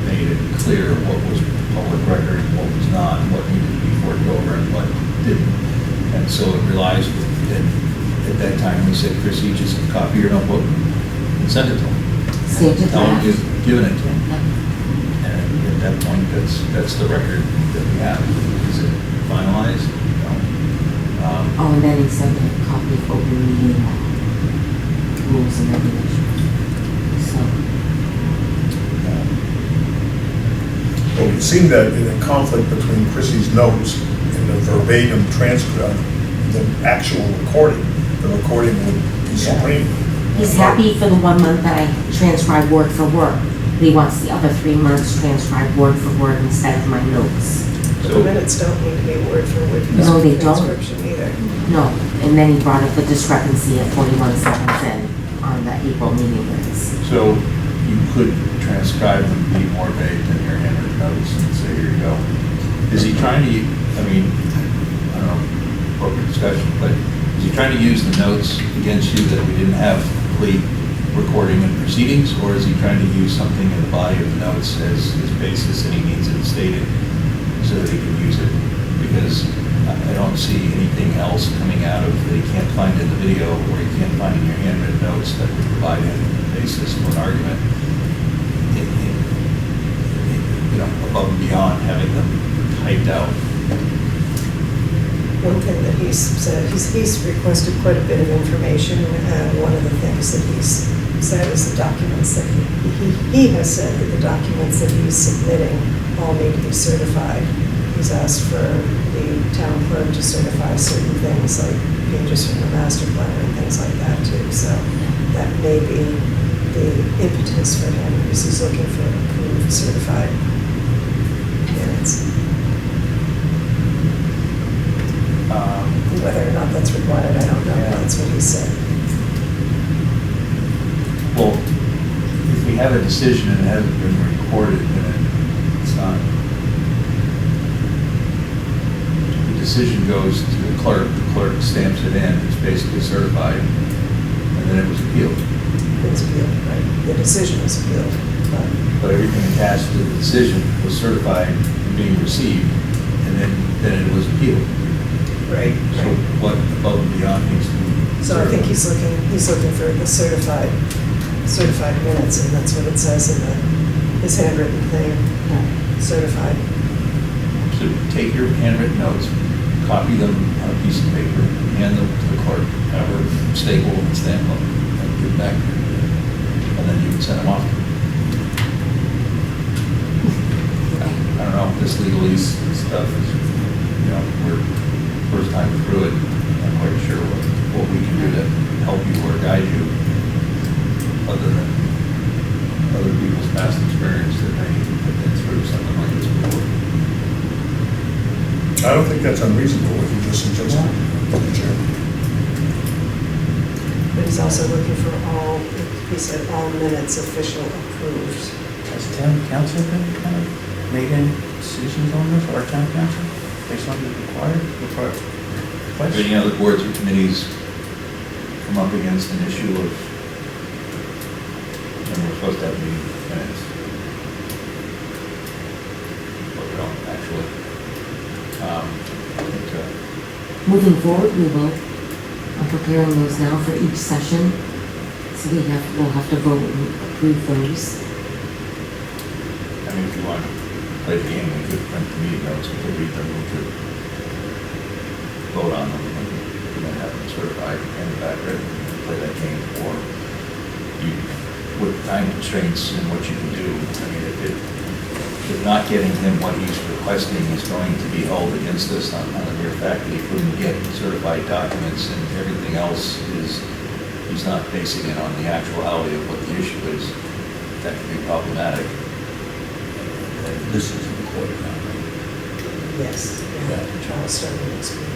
made it clear what was public record and what was not, and what needed to be forked over and what didn't. And so it relies, and at that time, we said, Chrissy, just copy your notebook and send it to him. Save the Tell him draft. you've given it to him. Yep. And at that point, that's the record that we have. Is it finalized? No. Oh, and then he sent a copy of open meeting rules and regulations. So, Well, it seemed that in a conflict between Chrissy's notes and the verbatim transcript, the actual recording, the recording would be supreme. he's happy for the 1 month that I transcribe word for word. But he wants the other 3 months transcribed word for word instead of my notes. But the minutes don't need to be word for word. No, they don't. Transcription either. No, and then he brought up the discrepancy at 41 seconds in on the April meeting minutes. So you could transcribe them, be more vague than your handwritten notes. notes and say, here you go. Is he trying to, I mean, I don't know, appropriate discussion, but is he trying to use the notes against you that we didn't have complete recording and proceedings, or is he trying to use something in the body of the notes as his basis and he needs it stated so that he can use it? Because I don't see anything else coming out of that he can't find in the video or he can't find in your handwritten notes that would provide him a basis for an argument, you know, above and beyond having them typed out. One thing that he's said, he's requested quite a bit of information. One of the things that he's said is the documents that he has said that the documents that he's submitting all need to be certified. He's asked for the town clerk to certify certain things like pages from the master plan and things like that too. So that may be the impetus for him because he's looking for approved certified minutes. Whether or not that's required, I don't know. Yeah. That's what he said. Well, if we have a decision and it hasn't been recorded, then it's not. The decision goes to the clerk stamps it in, it's basically certified, and then it was appealed. It was appealed, right? The decision was appealed, But everything attached to the decision was certified and being received, and then it was appealed. right? So what above and beyond needs to be? So I think he's looking for the certified minutes, and that's what it says in his handwritten thing, certified. So take your handwritten notes, copy them on a piece of paper, hand them to the clerk, have her staple and stamp them, and give them back to you. And then you can send them off. I don't know, this legalese stuff is, you know, we're first time through it. I'm not quite sure what we can do to help you or guide you, other than other people's past experience that they have been through something like this before. I don't think that's unreasonable, what you just suggested, Mr. Chairman. But he's also looking for all, he said, all minutes official approved. Has town council been kind of made any decisions on this, or town council, based on the required? Have any other boards or committees come up against an issue of, and we're supposed to have meeting minutes? But we don't actually. Moving forward, we will. I'm preparing those now for each session. So we'll have to vote and approve those. I mean, if you want to play the game, we could print the meeting notes, we could read them, we could vote on them, and then have them certified and back written, and play that game, or you, with time constraints and what you can do. I mean, if not getting him what he's requesting is going to be held against us on the mere fact that he couldn't get certified documents and everything else is, he's not basing it on the actuality of what the issue is, that could be problematic. This is recorded now, right? Yes, Yeah. Charles started next week.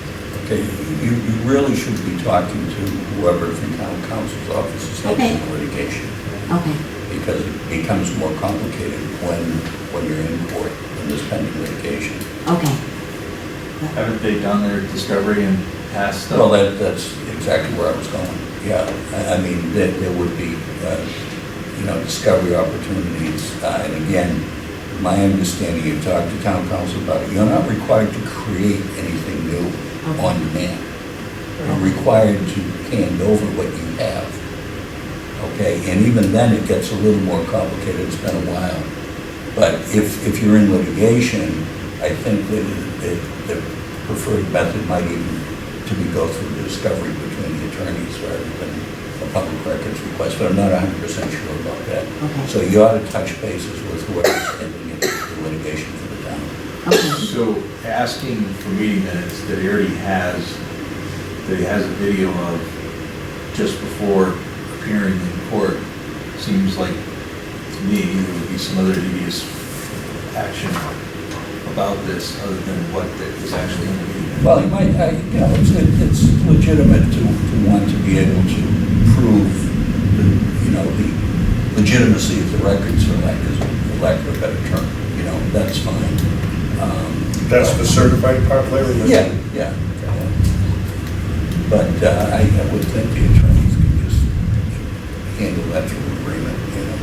Okay, you really should be talking to whoever from town council's office is helping the litigation, Okay. because it becomes more complicated when you're in court, when there's pending litigation. Okay. Haven't they done their discovery and passed stuff? Well, that's exactly where I was going. Yeah, I mean, there would be, discovery opportunities. And again, my understanding, you've talked to town council about it, you're not required to create anything new on demand. You're required to hand over what you have. Okay, and even then, it gets a little more complicated. It's been a while. But if you're in litigation, I think that the preferred method might even to be go through the discovery between the attorneys rather than a public records request, but I'm not 100% sure about that. Okay. So you ought to touch bases with whoever's handling the litigation for the town. Okay. So asking for meeting minutes that he already has, that he has a video of just before appearing in court, seems like, to me, there would be some other devious action about this other than what is actually in the meeting. Well, you might, it's legitimate to want to be able to prove the legitimacy of the records, for lack of a better term. that's fine. That's the certified part, Larry? Yeah, yeah. But I would think the attorneys could just handle that through agreement, you know.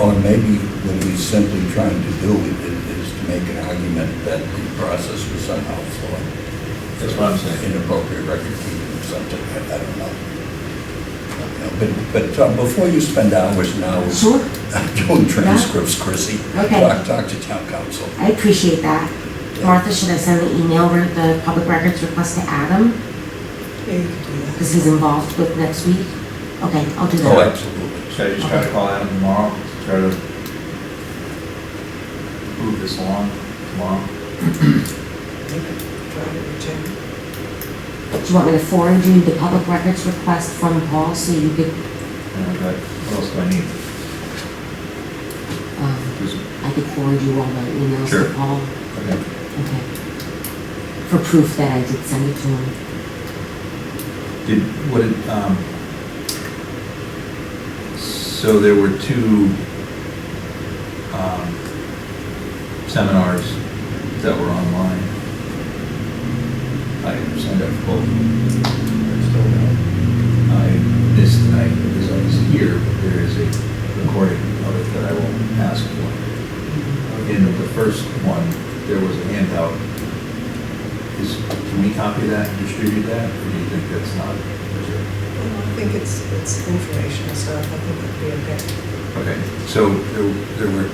Or maybe what he's simply trying to do is to make an argument that the process was somehow flawed. That's what I'm saying. Inappropriate record keeping or something, I don't know. But before you spend hours and hours Sure. doing transcripts, Chrissy, Okay. talk to town council. I appreciate that. Martha, should I send the email, the public records request to Adam? Yeah, you could do that. Because he's involved with next week? Okay, I'll do Oh, that. absolutely. Should I just try to call Adam tomorrow, try to move this along tomorrow? You could try to reach him. Do you want me to forward you the public records request from Paul so you could, But what else do I need? I could forward you all my emails Sure. to Paul? Okay. Okay. For proof that I did send it to him. So there were two seminars that were online. I signed up for both. I missed tonight because I was here, but there is a recording of it that I will ask for. In the first one, there was a handout. Can we copy that and distribute that, or do you think that's not? I think it's informational stuff, I think it'd be okay. Okay, so there were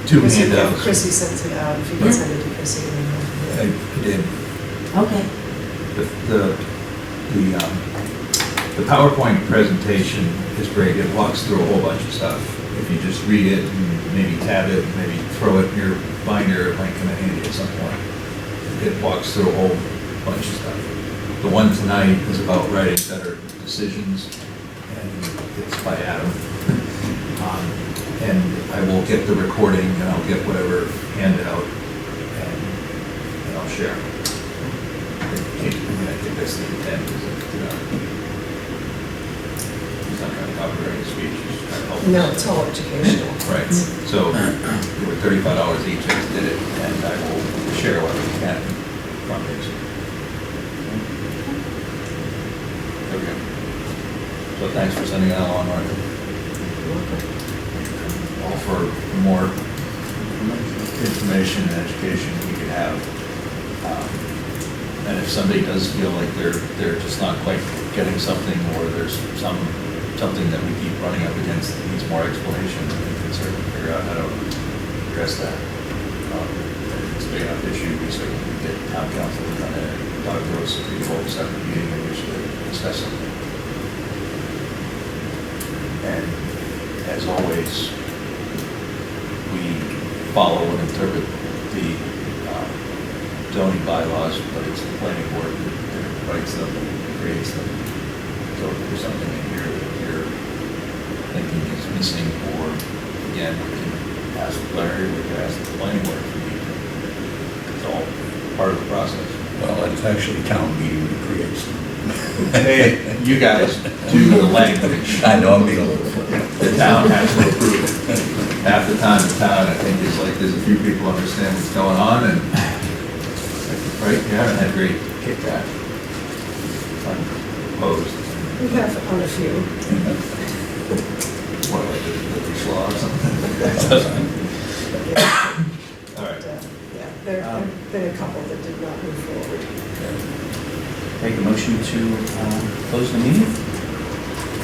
two handouts. Chrissy sends it out, if you can send it to Chrissy. I did. Okay. The PowerPoint presentation is great. It walks through a whole bunch of stuff. If you just read it and maybe tab it, maybe throw it in your binder, it might come in handy at some point. It walks through a whole bunch of stuff. The one tonight is about writing better decisions, and it's by Adam. And I will get the recording, and I'll get whatever handout, and I'll share. I think that's the intent, is that, he's not trying to copyright his speech, he's just trying to help. No, it's all educational. Right, so there were $35 each, I just did it, and I will share what we can from it. Okay. So thanks for sending that along, Martha. All for more information and education we could have. And if somebody does feel like they're just not quite getting something, or there's something that we keep running up against that needs more explanation, we can certainly figure out how to address that. If it's a big enough issue, we certainly get town council to come in and talk to us, we hold a separate meeting in which to discuss something. And as always, we follow and interpret the zoning bylaws, but it's the planning board that writes them and creates them. So if there's something in here that you're thinking is missing, or again, we can ask Larry, we can ask the planning board if we need to. It's all part of the process. Well, it's actually town meeting that creates them. Hey, you guys do the language. I know, I'm being a little flippant. The town has to approve it. Half the time, the town, I think, is like, there's a few people understand what's going on, and, right, you haven't had great kickback. Unopposed. We have on a few. What, like the slaw or something? All right. Yeah, there have been a couple that did not move forward. Make a motion to close the meeting?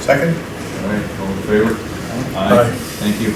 Second? All right, all in favor? Aye. Thank you.